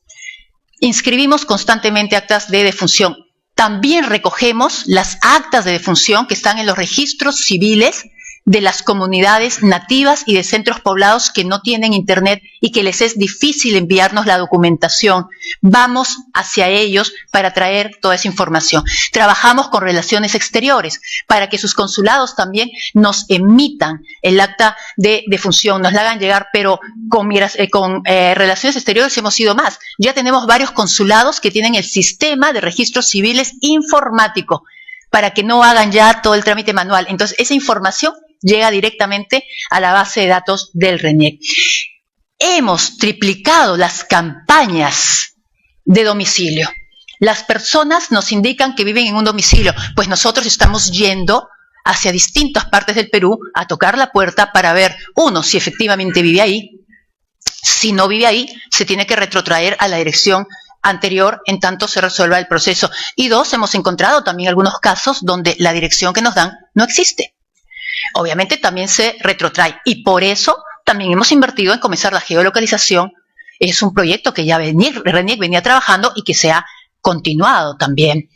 Inscribimos constantemente actas de defunción. También recogemos las actas de defunción que están en los registros civiles de las comunidades nativas y de centros poblados que no tienen internet y que les es difícil enviarnos la documentación. Vamos hacia ellos para traer toda esa información. Trabajamos con relaciones exteriores para que sus consulados también nos emitan el acta de defunción, nos la hagan llegar, pero con relaciones exteriores hemos ido más. Ya tenemos varios consulados que tienen el sistema de registros civiles informático para que no hagan ya todo el trámite manual. Entonces, esa información llega directamente a la base de datos del RENIEC. Hemos triplicado las campañas de domicilio. Las personas nos indican que viven en un domicilio, pues nosotros estamos yendo hacia distintas partes del Perú a tocar la puerta para ver, uno, si efectivamente vive ahí. Si no vive ahí, se tiene que retrotraer a la dirección anterior en tanto se resuelva el proceso. Y dos, hemos encontrado también algunos casos donde la dirección que nos dan no existe. Obviamente también se retrotrae y por eso también hemos invertido en comenzar la geolocalización. Es un proyecto que ya RENIEC venía trabajando y que se ha continuado también.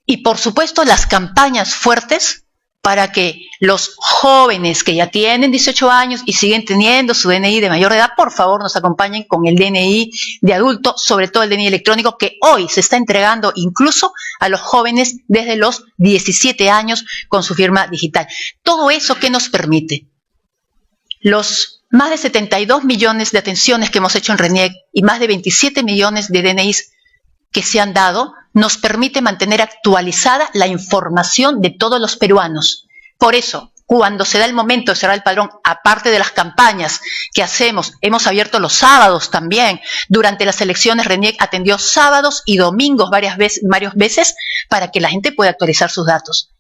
Y por supuesto las campañas fuertes para que los jóvenes que ya tienen 18 años y siguen teniendo su DNI de mayor edad, por favor nos acompañen con el DNI de adulto, sobre todo el DNI electrónico, que hoy se está entregando incluso a los jóvenes desde los 17 años con su firma digital. Todo eso, ¿qué nos permite? Los más de 72 millones de atenciones que hemos hecho en RENIEC y más de 27 millones de DNIs que se han dado, nos permite mantener actualizada la información de todos los peruanos. Por eso, cuando se da el momento de cerrar el padrón, aparte de las campañas que hacemos, hemos abierto los sábados también. Durante las elecciones, RENIEC atendió sábados y domingos varias veces para que la gente pueda actualizar sus datos.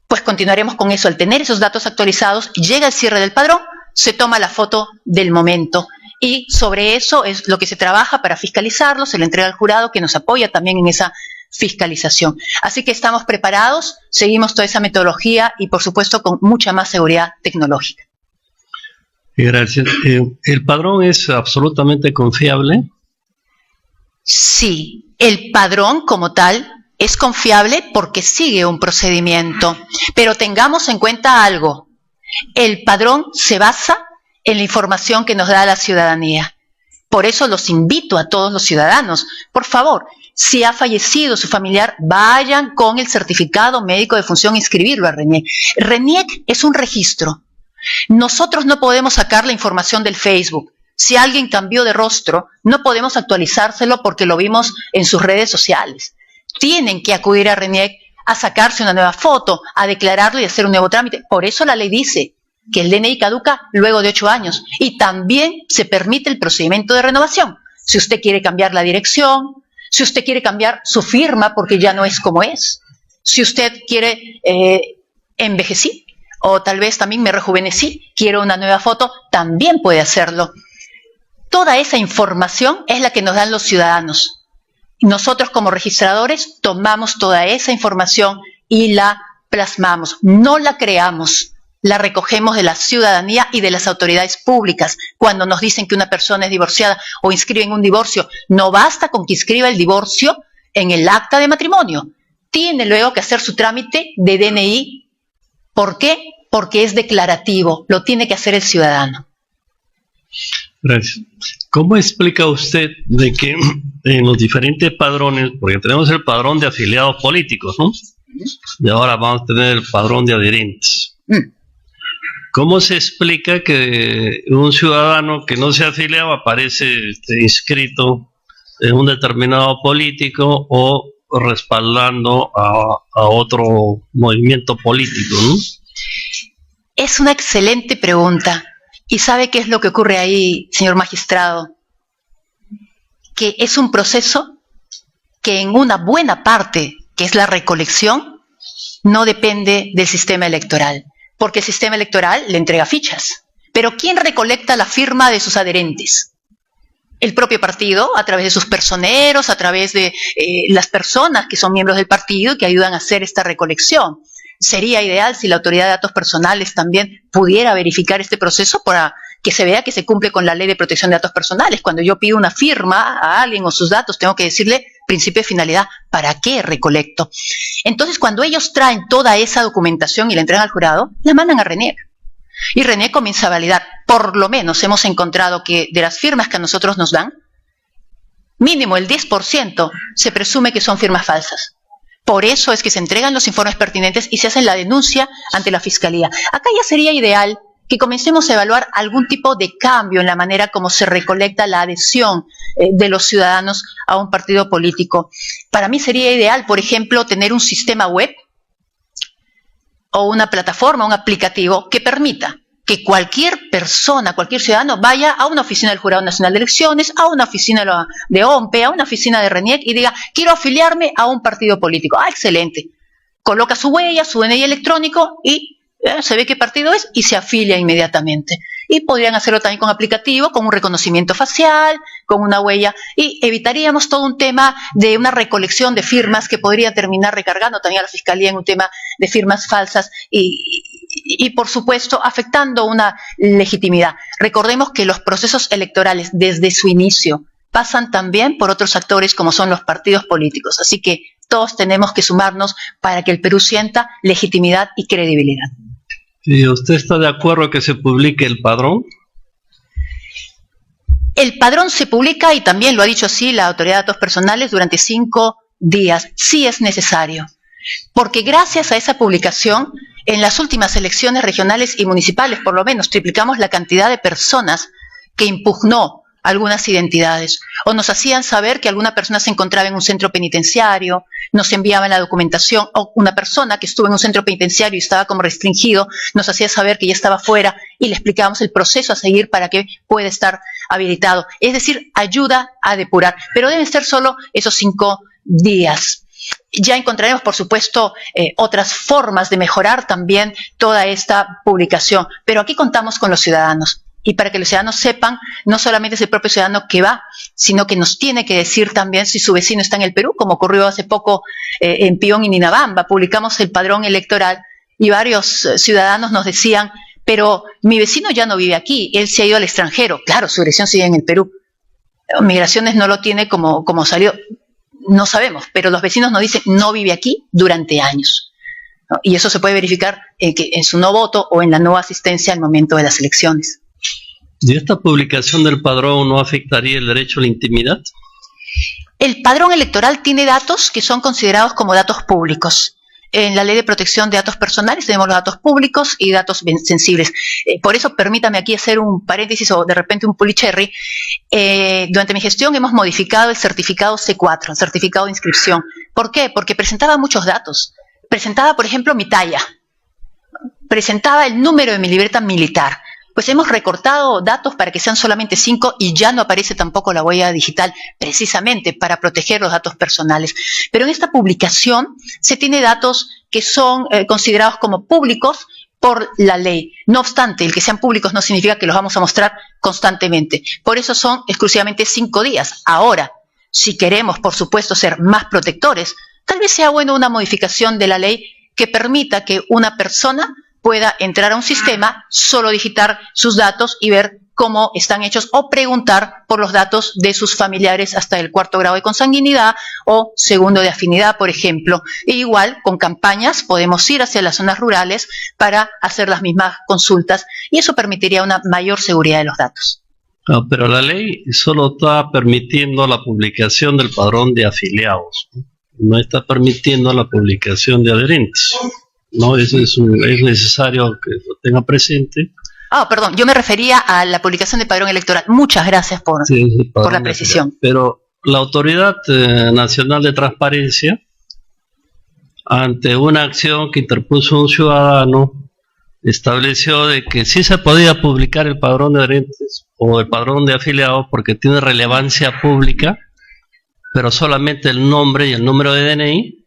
Pues continuaremos con eso. Al tener esos datos actualizados, llega el cierre del padrón, se toma la foto del momento. Y sobre eso es lo que se trabaja para fiscalizarlo, se le entrega al jurado que nos apoya también en esa fiscalización. Así que estamos preparados, seguimos toda esa metodología y por supuesto con mucha más seguridad tecnológica. Gracias. ¿El padrón es absolutamente confiable? Sí, El padrón como tal es confiable porque sigue un procedimiento, pero tengamos en cuenta algo. El padrón se basa en la información que nos da la ciudadanía. Por eso los invito a todos los ciudadanos, por favor, si ha fallecido su familiar, vayan con el certificado médico de función a inscribirlo a RENIEC. RENIEC es un registro. Nosotros no podemos sacar la información del Facebook. Si alguien cambió de rostro, no podemos actualizárselo porque lo vimos en sus redes sociales. Tienen que acudir a RENIEC a sacarse una nueva foto, a declararlo y hacer un nuevo trámite. Por eso la ley dice que el DNI caduca luego de 8 años y también se permite el procedimiento de renovación. Si usted quiere cambiar la dirección, si usted quiere cambiar su firma porque ya no es como es, si usted quiere envejecer o tal vez también me rejuvenecí, quiero una nueva foto, también puede hacerlo. Toda esa información es la que nos dan los ciudadanos. Nosotros como registradores tomamos toda esa información y la plasmamos, no la creamos. La recogemos de la ciudadanía y de las autoridades públicas. Cuando nos dicen que una persona es divorciada o inscriben un divorcio, no basta con que inscriba el divorcio en el acta de matrimonio. Tiene luego que hacer su trámite de DNI. ¿Por qué? Porque es declarativo, lo tiene que hacer el ciudadano. Gracias. ¿Cómo explica usted de que en los diferentes padrones, porque tenemos el padrón de afiliados políticos, ¿no? Y ahora vamos a tener el padrón de adherentes. ¿Cómo se explica que un ciudadano que no se ha afiliado aparece inscrito en un determinado político o respaldando a otro movimiento político, ¿no? Es una excelente pregunta. ¿Y sabe qué es lo que ocurre ahí, señor magistrado? Que es un proceso que en una buena parte, que es la recolección, no depende del sistema electoral. Porque el sistema electoral le entrega fichas. Pero ¿quién recolecta la firma de sus adherentes? El propio partido, a través de sus personeros, a través de las personas que son miembros del partido y que ayudan a hacer esta recolección. Sería ideal si la autoridad de datos personales también pudiera verificar este proceso para que se vea que se cumple con la ley de protección de datos personales. Cuando yo pido una firma a alguien o sus datos, tengo que decirle principio de finalidad, ¿para qué recolecto? Entonces, cuando ellos traen toda esa documentación y la entregan al jurado, la mandan a RENIEC. Y RENIEC comienza a validar. Por lo menos hemos encontrado que de las firmas que a nosotros nos dan, mínimo el 10% se presume que son firmas falsas. Por eso es que se entregan los informes pertinentes y se hace la denuncia ante la Fiscalía. Acá ya sería ideal que comencemos a evaluar algún tipo de cambio en la manera como se recolecta la adhesión de los ciudadanos a un partido político. Para mí sería ideal, por ejemplo, tener un sistema web o una plataforma, un aplicativo que permita que cualquier persona, cualquier ciudadano vaya a una oficina del Jurado Nacional de Elecciones, a una oficina de OMPE, a una oficina de RENIEC y diga, quiero afiliarme a un partido político. Ah, excelente. Coloca su huella, su DNI electrónico y se ve qué partido es y se afilia inmediatamente. Y podrían hacerlo también con aplicativo, con un reconocimiento facial, con una huella, y evitaríamos todo un tema de una recolección de firmas que podría terminar recargando también a la Fiscalía en un tema de firmas falsas y por supuesto, afectando una legitimidad. Recordemos que los procesos electorales, desde su inicio, pasan también por otros actores como son los partidos políticos. Así que todos tenemos que sumarnos para que el Perú sienta legitimidad y credibilidad. ¿Y usted está de acuerdo que se publique el padrón? El padrón se publica, y también lo ha dicho así la Autoridad de Datos Personales, durante 5 días. Sí es necesario, porque gracias a esa publicación, en las últimas elecciones regionales y municipales, por lo menos, triplicamos la cantidad de personas que impugnó algunas identidades, o nos hacían saber que alguna persona se encontraba en un centro penitenciario, nos enviaban la documentación, o una persona que estuvo en un centro penitenciario y estaba como restringido, nos hacía saber que ya estaba fuera y le explicábamos el proceso a seguir para que pueda estar habilitado. Es decir, ayuda a depurar, pero deben ser solo esos 5 días. Ya encontraremos, por supuesto, otras formas de mejorar también toda esta publicación, pero aquí contamos con los ciudadanos. Y para que los ciudadanos sepan, no solamente es el propio ciudadano que va, sino que nos tiene que decir también si su vecino está en el Perú, como ocurrió hace poco en Pión y Ninabamba. Publicamos el padrón electoral y varios ciudadanos nos decían, pero mi vecino ya no vive aquí, él se ha ido al extranjero. Claro, su dirección sigue en el Perú. Migraciones no lo tiene como salió. no sabemos, pero los vecinos nos dicen no vive aquí durante años, ¿no? Y eso se puede verificar en su no voto o en la no asistencia al momento de las elecciones. ¿Y esta publicación del padrón no afectaría el derecho a la intimidad? El padrón electoral tiene datos que son considerados como datos públicos. En la Ley de Protección de Datos Personales tenemos los datos públicos y datos sensibles. Por eso, permítame aquí hacer un paréntesis o de repente un pulicherry. Durante mi gestión hemos modificado el certificado C4, el certificado de inscripción. ¿Por qué? Porque presentaba muchos datos. Presentaba, por ejemplo, mi talla. Presentaba el número de mi libreta militar. Pues hemos recortado datos para que sean solamente 5 y ya no aparece tampoco la huella digital, precisamente para proteger los datos personales. Pero en esta publicación se tiene datos que son considerados como públicos por la ley. No obstante, el que sean públicos no significa que los vamos a mostrar constantemente. Por eso son exclusivamente 5 días. Ahora, si queremos, por supuesto, ser más protectores, tal vez sea bueno una modificación de la ley que permita que una persona pueda entrar a un sistema, solo digitar sus datos y ver cómo están hechos o preguntar por los datos de sus familiares hasta el 4º grado de consanguinidad o 2º de afinidad, por ejemplo. E igual, con campañas podemos ir hacia las zonas rurales para hacer las mismas consultas y eso permitiría una mayor seguridad de los datos. No, pero la ley solo está permitiendo la publicación del padrón de afiliados, no está permitiendo la publicación de adherentes. No, eso es necesario que lo tenga presente. Perdón, yo me refería a la publicación del padrón electoral. Muchas gracias por la precisión. Pero la Autoridad Nacional de Transparencia, ante una acción que interpuso un ciudadano, estableció de que sí se podía publicar el padrón de adherentes o el padrón de afiliados porque tiene relevancia pública, pero solamente el nombre y el número de DNI,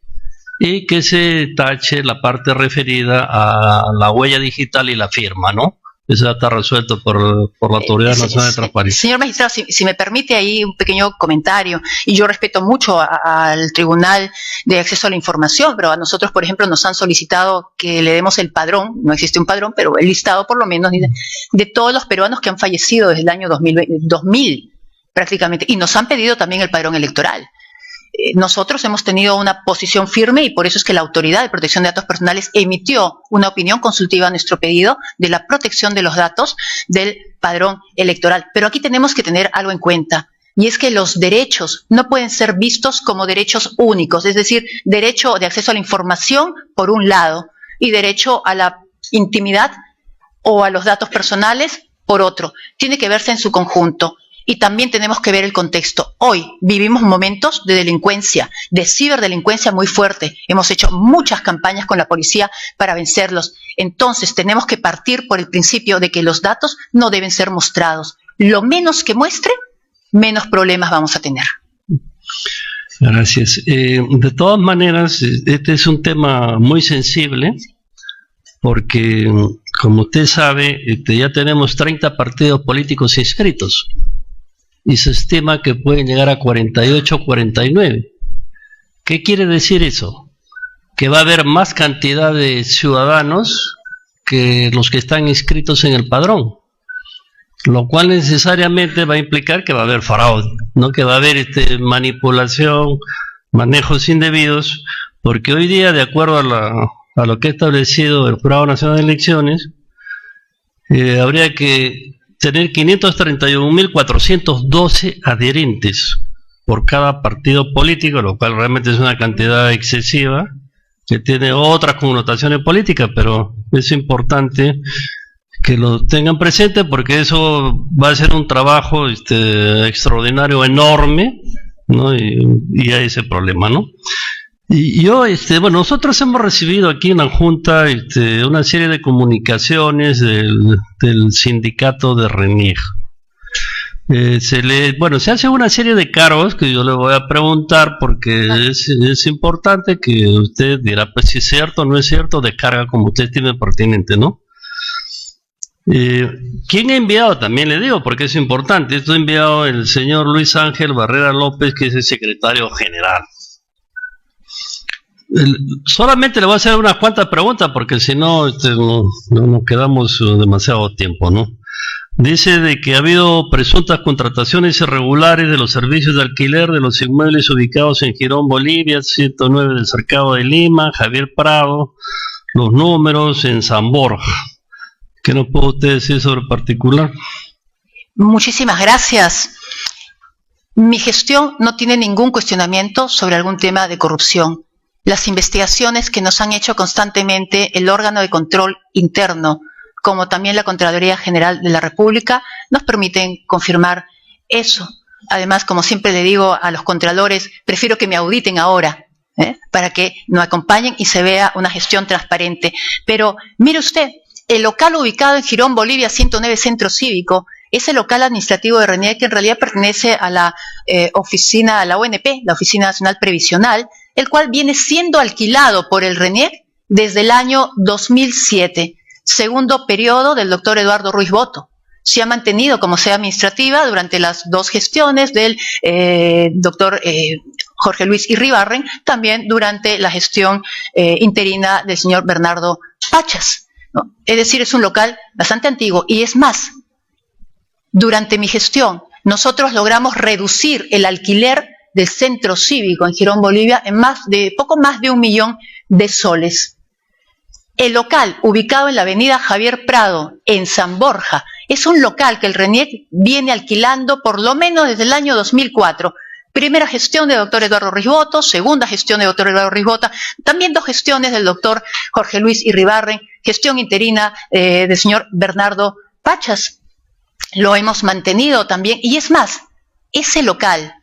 y que se tache la parte referida a la huella digital y la firma, ¿no? Eso ya está resuelto por la Autoridad Nacional de Transparencia. Señor magistrado, si me permite ahí un pequeño comentario, y yo respeto mucho al Tribunal de Acceso a la Información, pero a nosotros, por ejemplo, nos han solicitado que le demos el padrón, no existe un padrón, pero el listado por lo menos de todos los peruanos que han fallecido desde el año 2000 prácticamente, y nos han pedido también el padrón electoral. Nosotros hemos tenido una posición firme y por eso es que la Autoridad de Protección de Datos Personales emitió una opinión consultiva a nuestro pedido de la protección de los datos del padrón electoral. Pero aquí tenemos que tener algo en cuenta, y es que los derechos no pueden ser vistos como derechos únicos, es decir, derecho de acceso a la información por un lado y derecho a la intimidad o a los datos personales por otro. Tiene que verse en su conjunto. Y también tenemos que ver el contexto. Hoy vivimos momentos de delincuencia, de ciberdelincuencia muy fuerte. Hemos hecho muchas campañas con la policía para vencerlos. Entonces tenemos que partir por el principio de que los datos no deben ser mostrados. Lo menos que muestre, menos problemas vamos a tener. Gracias. De todas maneras, este es un tema muy sensible porque, como usted sabe, ya tenemos 30 partidos políticos inscritos. Y se estima que pueden llegar a 48 o 49. ¿Qué quiere decir eso? Que va a haber más cantidad de ciudadanos que los que están inscritos en el padrón, lo cual necesariamente va a implicar que va a haber fraude, ¿no? Que va a haber manipulación, manejos indebidos, porque hoy día, de acuerdo a lo que ha establecido el Jurado Nacional de Elecciones, habría que tener 531.412 adherentes por cada partido político, lo cual realmente es una cantidad excesiva, que tiene otras connotaciones políticas, pero es importante que lo tengan presente porque eso va a ser un trabajo extraordinario, enorme, ¿no? Y hay ese problema, ¿no? Y yo, bueno, nosotros hemos recibido aquí en la Junta una serie de comunicaciones del sindicato de RENIEC. Se hace una serie de cargos que yo le voy a preguntar porque es importante que usted dirá pues si es cierto o no es cierto, descarga como usted tiene pertinente, ¿no? ¿Quién ha enviado? También le digo porque es importante. Esto ha enviado el señor Luis Ángel Barrera López, que es el secretario general. Solamente le voy a hacer unas cuantas preguntas porque si no, no nos quedamos demasiado tiempo, ¿no? Dice de que ha habido presuntas contrataciones irregulares de los servicios de alquiler de los inmuebles ubicados en Girón, Bolivia, 109 del Cercado de Lima, Javier Prado, los números en San Borja. ¿Qué nos puede usted decir sobre el particular? Muchísimas gracias. Mi gestión no tiene ningún cuestionamiento sobre algún tema de corrupción. Las investigaciones que nos han hecho constantemente el órgano de control interno, como también la Contraloría General de la República, nos permiten confirmar eso. Además, como siempre le digo a los contralores, prefiero que me auditen ahora, para que nos acompañen y se vea una gestión transparente. Pero mire usted, el local ubicado en Girón, Bolivia, 109 Centro Cívico, es el local administrativo de RENIEC, que en realidad pertenece a la oficina, a la ONP, la Oficina Nacional Previsional, el cual viene siendo alquilado por el RENIEC desde el año 2007, segundo periodo del doctor Eduardo Ruiz Boto. Se ha mantenido como sede administrativa durante las dos gestiones del doctor Jorge Luis Irribarren, también durante la gestión interina del señor Bernardo Pachas, ¿no? Es decir, es un local bastante antiguo y es más, durante mi gestión nosotros logramos reducir el alquiler del centro cívico en Girón, Bolivia, en poco más de 1 millón de soles. El local ubicado en la avenida Javier Prado, en San Borja, es un local que el RENIEC viene alquilando por lo menos desde el año 2004. Primera gestión del doctor Eduardo Ruiz Boto, segunda gestión del doctor Eduardo Ruiz Boto, también 2 gestiones del doctor Jorge Luis Irribarren, gestión interina del señor Bernardo Pachas. Lo hemos mantenido también, y es más, ese local,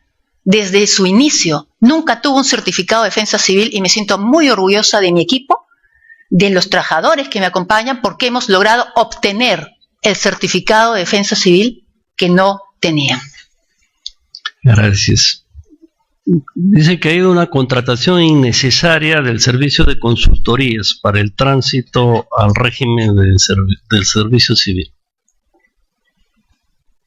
desde su inicio, nunca tuvo un certificado de defensa civil y me siento muy orgullosa de mi equipo, de los trabajadores que me acompañan, porque hemos logrado obtener el certificado de defensa civil que no tenían. Gracias. Dice que hay una contratación innecesaria del servicio de consultorías para el tránsito al régimen del servicio civil.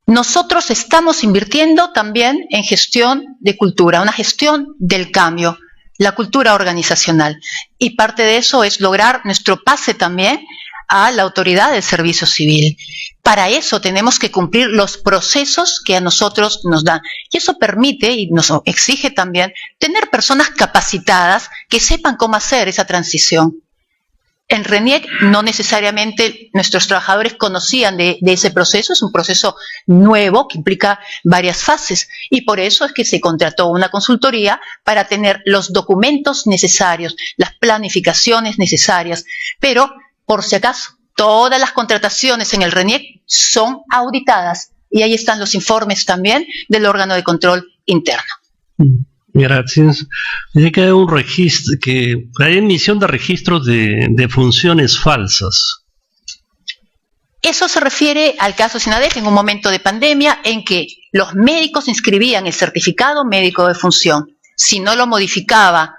Nosotros estamos invirtiendo también en gestión de cultura, una gestión del cambio, la cultura organizacional. Y parte de eso es lograr nuestro pase también a la autoridad del servicio civil. Para eso tenemos que cumplir los procesos que a nosotros nos dan. Y eso permite y nos exige también tener personas capacitadas que sepan cómo hacer esa transición. En RENIEC no necesariamente nuestros trabajadores conocían de ese proceso, es un proceso nuevo que implica varias fases y por eso es que se contrató una consultoría para tener los documentos necesarios, las planificaciones necesarias, pero por si acaso todas las contrataciones en el RENIEC son auditadas y ahí están los informes también del órgano de control interno. Gracias. Dice que hay un registro, que hay emisión de registros de funciones falsas. Eso se refiere al caso SINADEF en un momento de pandemia en que los médicos inscribían el certificado médico de función. Si no lo modificaba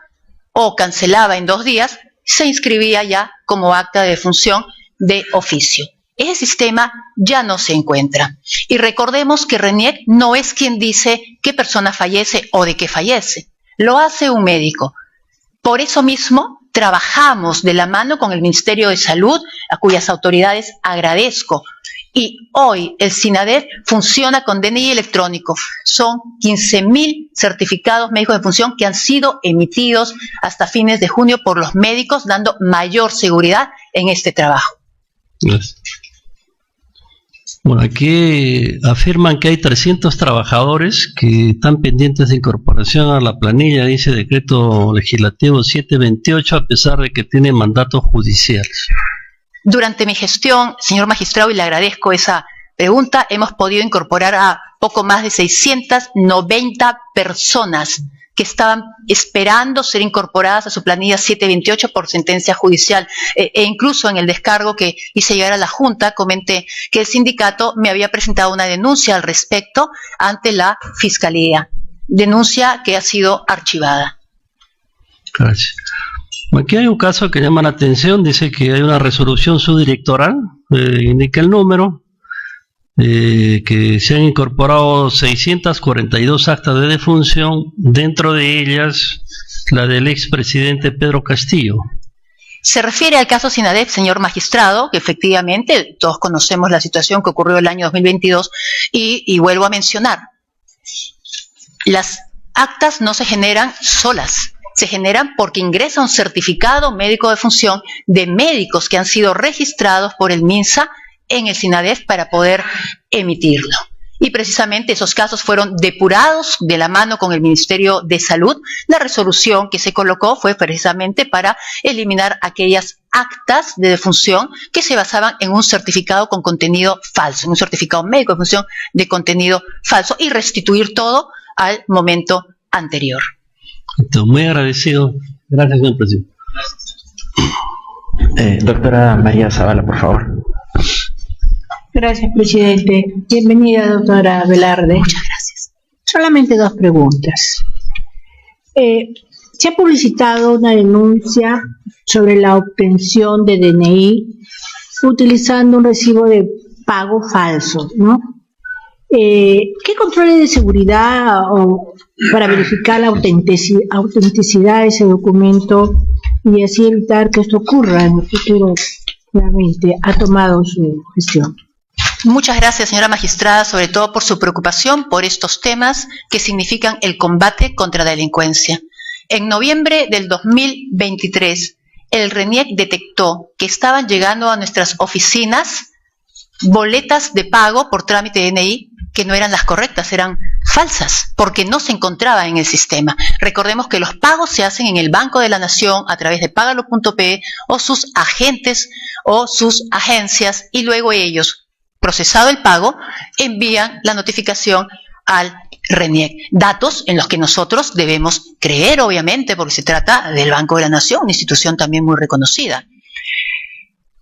o cancelaba en 2 días, se inscribía ya como acta de defunción de oficio. Ese sistema ya no se encuentra. Y recordemos que RENIEC no es quien dice qué persona fallece o de qué fallece. Lo hace un médico. Por eso mismo trabajamos de la mano con el Ministerio de Salud, a cuyas autoridades agradezco. Y hoy el SINADEF funciona con DNI electrónico. Son 15.000 certificados médicos de función que han sido emitidos hasta fines de junio por los médicos, dando mayor seguridad en este trabajo. Gracias. Bueno, aquí afirman que hay 300 trabajadores que están pendientes de incorporación a la planilla, dice Decreto Legislativo 728, a pesar de que tienen mandatos judiciales. Durante mi gestión, señor magistrado, y le agradezco esa pregunta, hemos podido incorporar a poco más de 690 personas que estaban esperando ser incorporadas a su planilla 728 por sentencia judicial. E incluso en el descargo que hice llegar a la Junta, comenté que el sindicato me había presentado una denuncia al respecto ante la Fiscalía. Denuncia que ha sido archivada. Gracias. Aquí hay un caso que llama la atención, dice que hay una resolución subdirectoral, indica el número, que se han incorporado 642 actas de defunción, dentro de ellas la del expresidente Pedro Castillo. Se refiere al caso SINADEF, señor magistrado, que efectivamente todos conocemos la situación que ocurrió el año 2022 y vuelvo a mencionar, las actas no se generan solas, se generan porque ingresa un certificado médico de función de médicos que han sido registrados por el MINSA en el SINADEF para poder emitirlo. Y precisamente esos casos fueron depurados de la mano con el Ministerio de Salud. La resolución que se colocó fue precisamente para eliminar aquellas actas de defunción que se basaban en un certificado con contenido falso, en un certificado médico de función de contenido falso y restituir todo al momento anterior. Entonces, muy agradecido. Gracias, señor presidente. Doctora María Zavala, por favor. Gracias, presidente. Bienvenida, doctora Velarde. Muchas gracias. Solamente 2 preguntas. Se ha publicitado una denuncia sobre la obtención de DNI utilizando un recibo de pago falso, ¿no? ¿Qué controles de seguridad para verificar la autenticidad de ese documento y así evitar que esto ocurra en el futuro? Realmente ha tomado su gestión. Muchas gracias, señora magistrada, sobre todo por su preocupación por estos temas que significan el combate contra la delincuencia. En noviembre del 2023, el RENIEC detectó que estaban llegando a nuestras oficinas boletas de pago por trámite de DNI que no eran las correctas, eran falsas, porque no se encontraban en el sistema. Recordemos que los pagos se hacen en el Banco de la Nación a través de Págalo.pe o sus agentes o sus agencias, y luego ellos, procesado el pago, envían la notificación al RENIEC. Datos en los que nosotros debemos creer, obviamente, porque se trata del Banco de la Nación, una institución también muy reconocida.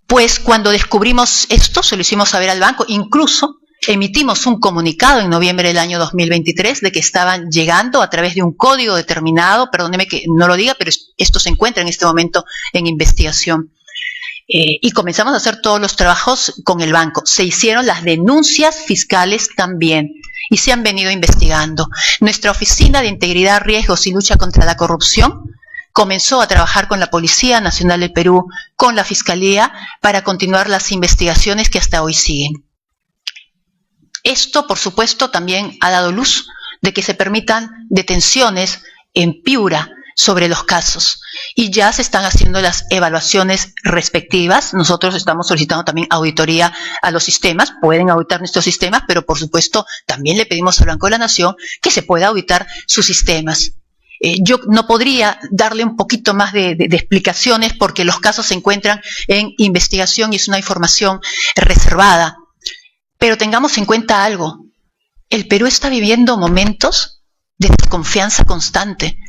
Pues cuando descubrimos esto, se lo hicimos saber al banco, incluso emitimos un comunicado en noviembre del año 2023 de que estaban llegando a través de un código determinado, perdóneme que no lo diga, pero esto se encuentra en este momento en investigación. Y comenzamos a hacer todos los trabajos con el banco. Se hicieron las denuncias fiscales también y se han venido investigando. Nuestra Oficina de Integridad, Riesgos y Lucha contra la Corrupción comenzó a trabajar con la Policía Nacional del Perú, con la Fiscalía, para continuar las investigaciones que hasta hoy siguen. Esto, por supuesto, también ha dado luz de que se permitan detenciones en Piura sobre los casos y ya se están haciendo las evaluaciones respectivas. Nosotros estamos solicitando también auditoría a los sistemas, pueden auditar nuestros sistemas, pero por supuesto también le pedimos al Banco de la Nación que se pueda auditar sus sistemas. Yo no podría darle un poquito más de explicaciones porque los casos se encuentran en investigación y es una información reservada. Pero tengamos en cuenta algo, el Perú está viviendo momentos de desconfianza constante.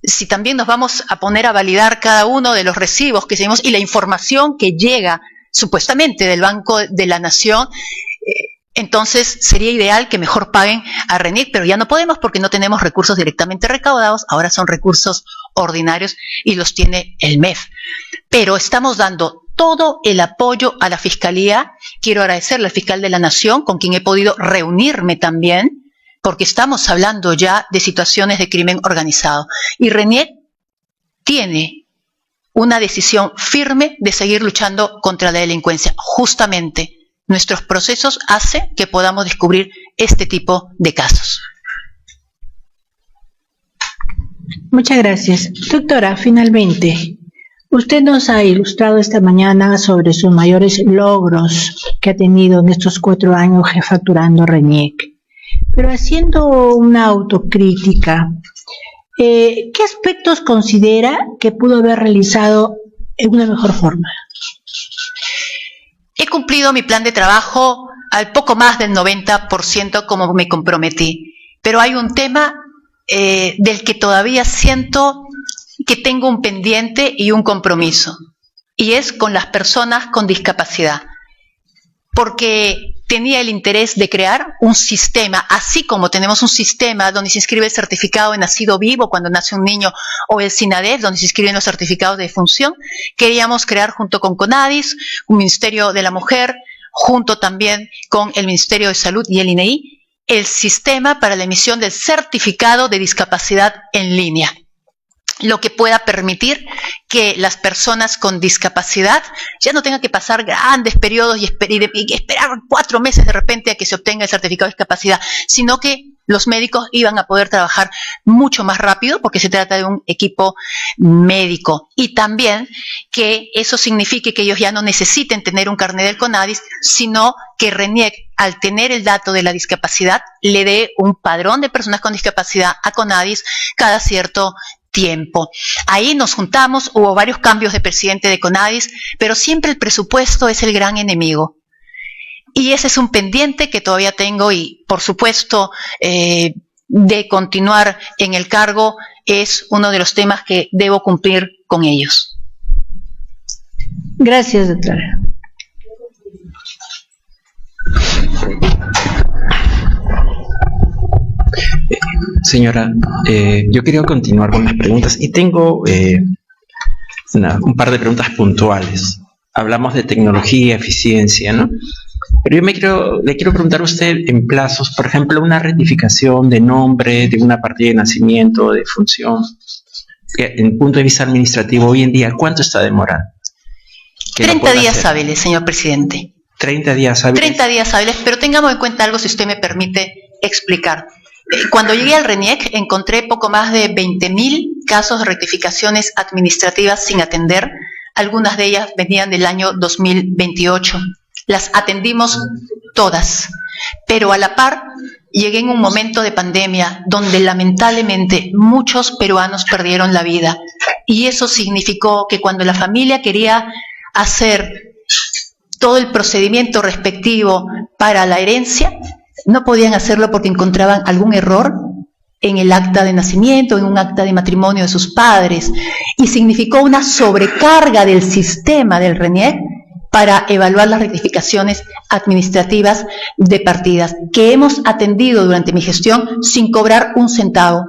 Si también nos vamos a poner a validar cada uno de los recibos que tenemos y la información que llega supuestamente del Banco de la Nación, entonces sería ideal que mejor paguen a RENIEC, pero ya no podemos porque no tenemos recursos directamente recaudados, ahora son recursos ordinarios y los tiene el MEF. Pero estamos dando todo el apoyo a la Fiscalía. Quiero agradecerle al fiscal de la Nación, con quien he podido reunirme también, porque estamos hablando ya de situaciones de crimen organizado. Y RENIEC tiene una decisión firme de seguir luchando contra la delincuencia. Justamente nuestros procesos hacen que podamos descubrir este tipo de casos. Muchas gracias. Doctora, finalmente, usted nos ha ilustrado esta mañana sobre sus mayores logros que ha tenido en estos 4 años jefaturando RENIEC. Pero haciendo una autocrítica, ¿qué aspectos considera que pudo haber realizado en una mejor forma? He cumplido mi plan de trabajo al poco más del 90% como me comprometí, pero hay un tema del que todavía siento que tengo un pendiente y un compromiso, y es con las personas con discapacidad, porque tenía el interés de crear un sistema, así como tenemos un sistema donde se inscribe el certificado de nacido vivo cuando nace un niño, o el SINADEF, donde se inscriben los certificados de defunción. Queríamos crear junto con CONADIS, un Ministerio de la Mujer, junto también con el Ministerio de Salud y el INEI, el sistema para la emisión del certificado de discapacidad en línea. lo que pueda permitir que las personas con discapacidad ya no tengan que pasar grandes periodos y esperar 4 meses de repente a que se obtenga el certificado de discapacidad, sino que los médicos iban a poder trabajar mucho más rápido porque se trata de un equipo médico. Y también que eso signifique que ellos ya no necesiten tener un carnet del CONADIS, sino que RENIEC, al tener el dato de la discapacidad, le dé un padrón de personas con discapacidad a CONADIS cada cierto tiempo. Ahí nos juntamos, hubo varios cambios de presidente de CONADIS, pero siempre el presupuesto es el gran enemigo. Y ese es un pendiente que todavía tengo y, por supuesto, de continuar en el cargo es uno de los temas que debo cumplir con ellos. Gracias, doctora. Señora, yo quería continuar con las preguntas y tengo un par de preguntas puntuales. Hablamos de tecnología, eficiencia, ¿no? Pero yo le quiero preguntar a usted en plazos, por ejemplo, una rectificación de nombre, de una partida de nacimiento, de función, que en punto de vista administrativo hoy en día, ¿cuánto está demorando? 30 días hábiles, señor presidente. 30 días hábiles. 30 días hábiles, pero tengamos en cuenta algo, si usted me permite explicar. Cuando llegué al RENIEC encontré poco más de 20.000 casos de rectificaciones administrativas sin atender. Algunas de ellas venían del año 2028. Las atendimos todas, pero a la par llegué en un momento de pandemia donde lamentablemente muchos peruanos perdieron la vida. Y eso significó que cuando la familia quería hacer todo el procedimiento respectivo para la herencia, no podían hacerlo porque encontraban algún error en el acta de nacimiento, en un acta de matrimonio de sus padres, y significó una sobrecarga del sistema del RENIEC para evaluar las rectificaciones administrativas de partidas, que hemos atendido durante mi gestión sin cobrar un centavo.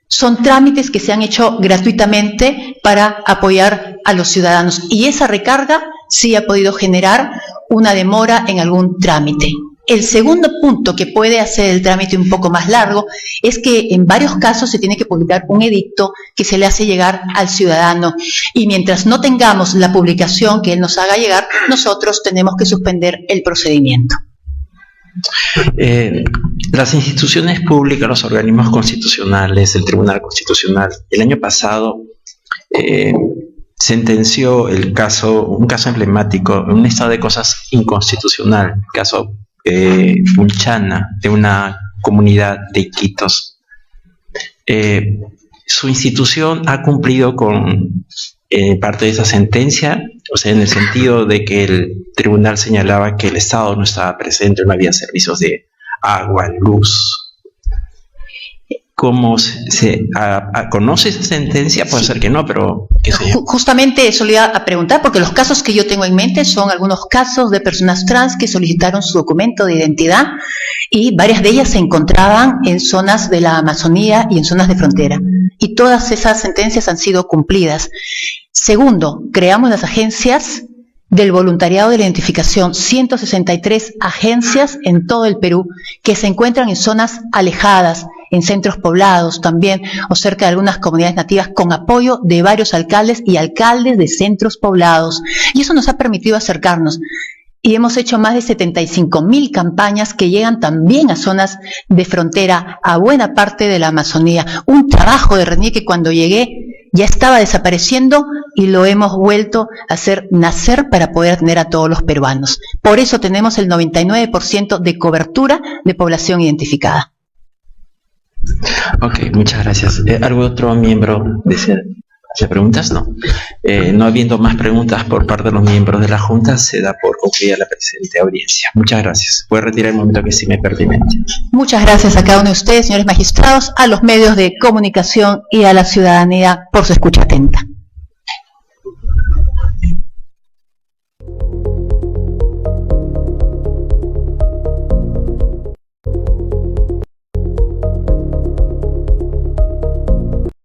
Son trámites que se han hecho gratuitamente para apoyar a los ciudadanos, y esa recarga sí ha podido generar una demora en algún trámite. El segundo punto que puede hacer el trámite un poco más largo es que en varios casos se tiene que publicar un edicto que se le hace llegar al ciudadano, y mientras no tengamos la publicación que él nos haga llegar, nosotros tenemos que suspender el procedimiento. Las instituciones públicas, los organismos constitucionales, el Tribunal Constitucional, el año pasado sentenció un caso emblemático, un estado de cosas inconstitucional, el caso Punchana, de una comunidad de Iquitos. Su institución ha cumplido con parte de esa sentencia, o sea, en el sentido de que el tribunal señalaba que el Estado no estaba presente, no había servicios de agua, luz. ¿Cómo conoce esa sentencia? Puede ser que no, pero ¿qué sé yo? Justamente eso le iba a preguntar, porque los casos que yo tengo en mente son algunos casos de personas trans que solicitaron su documento de identidad y varias de ellas se encontraban en zonas de la Amazonía y en zonas de frontera. Y todas esas sentencias han sido cumplidas. Segundo, creamos las agencias del voluntariado de la identificación, 163 agencias en todo el Perú que se encuentran en zonas alejadas, en centros poblados también, o cerca de algunas comunidades nativas, con apoyo de varios alcaldes y alcaldes de centros poblados. Y eso nos ha permitido acercarnos. Y hemos hecho más de 75.000 campañas que llegan también a zonas de frontera, a buena parte de la Amazonía. Un trabajo de RENIEC que cuando llegué ya estaba desapareciendo y lo hemos vuelto a hacer nacer para poder atender a todos los peruanos. Por eso tenemos el 99% de cobertura de población identificada. Ok, muchas gracias. ¿Algún otro miembro desea hacer preguntas? No. No habiendo más preguntas por parte de los miembros de la Junta, se da por concluida la presente audiencia. Muchas gracias. Puede retirar el momento que estime pertinente. Muchas gracias a cada uno de ustedes, señores magistrados, a los medios de comunicación y a la ciudadanía por su escucha atenta.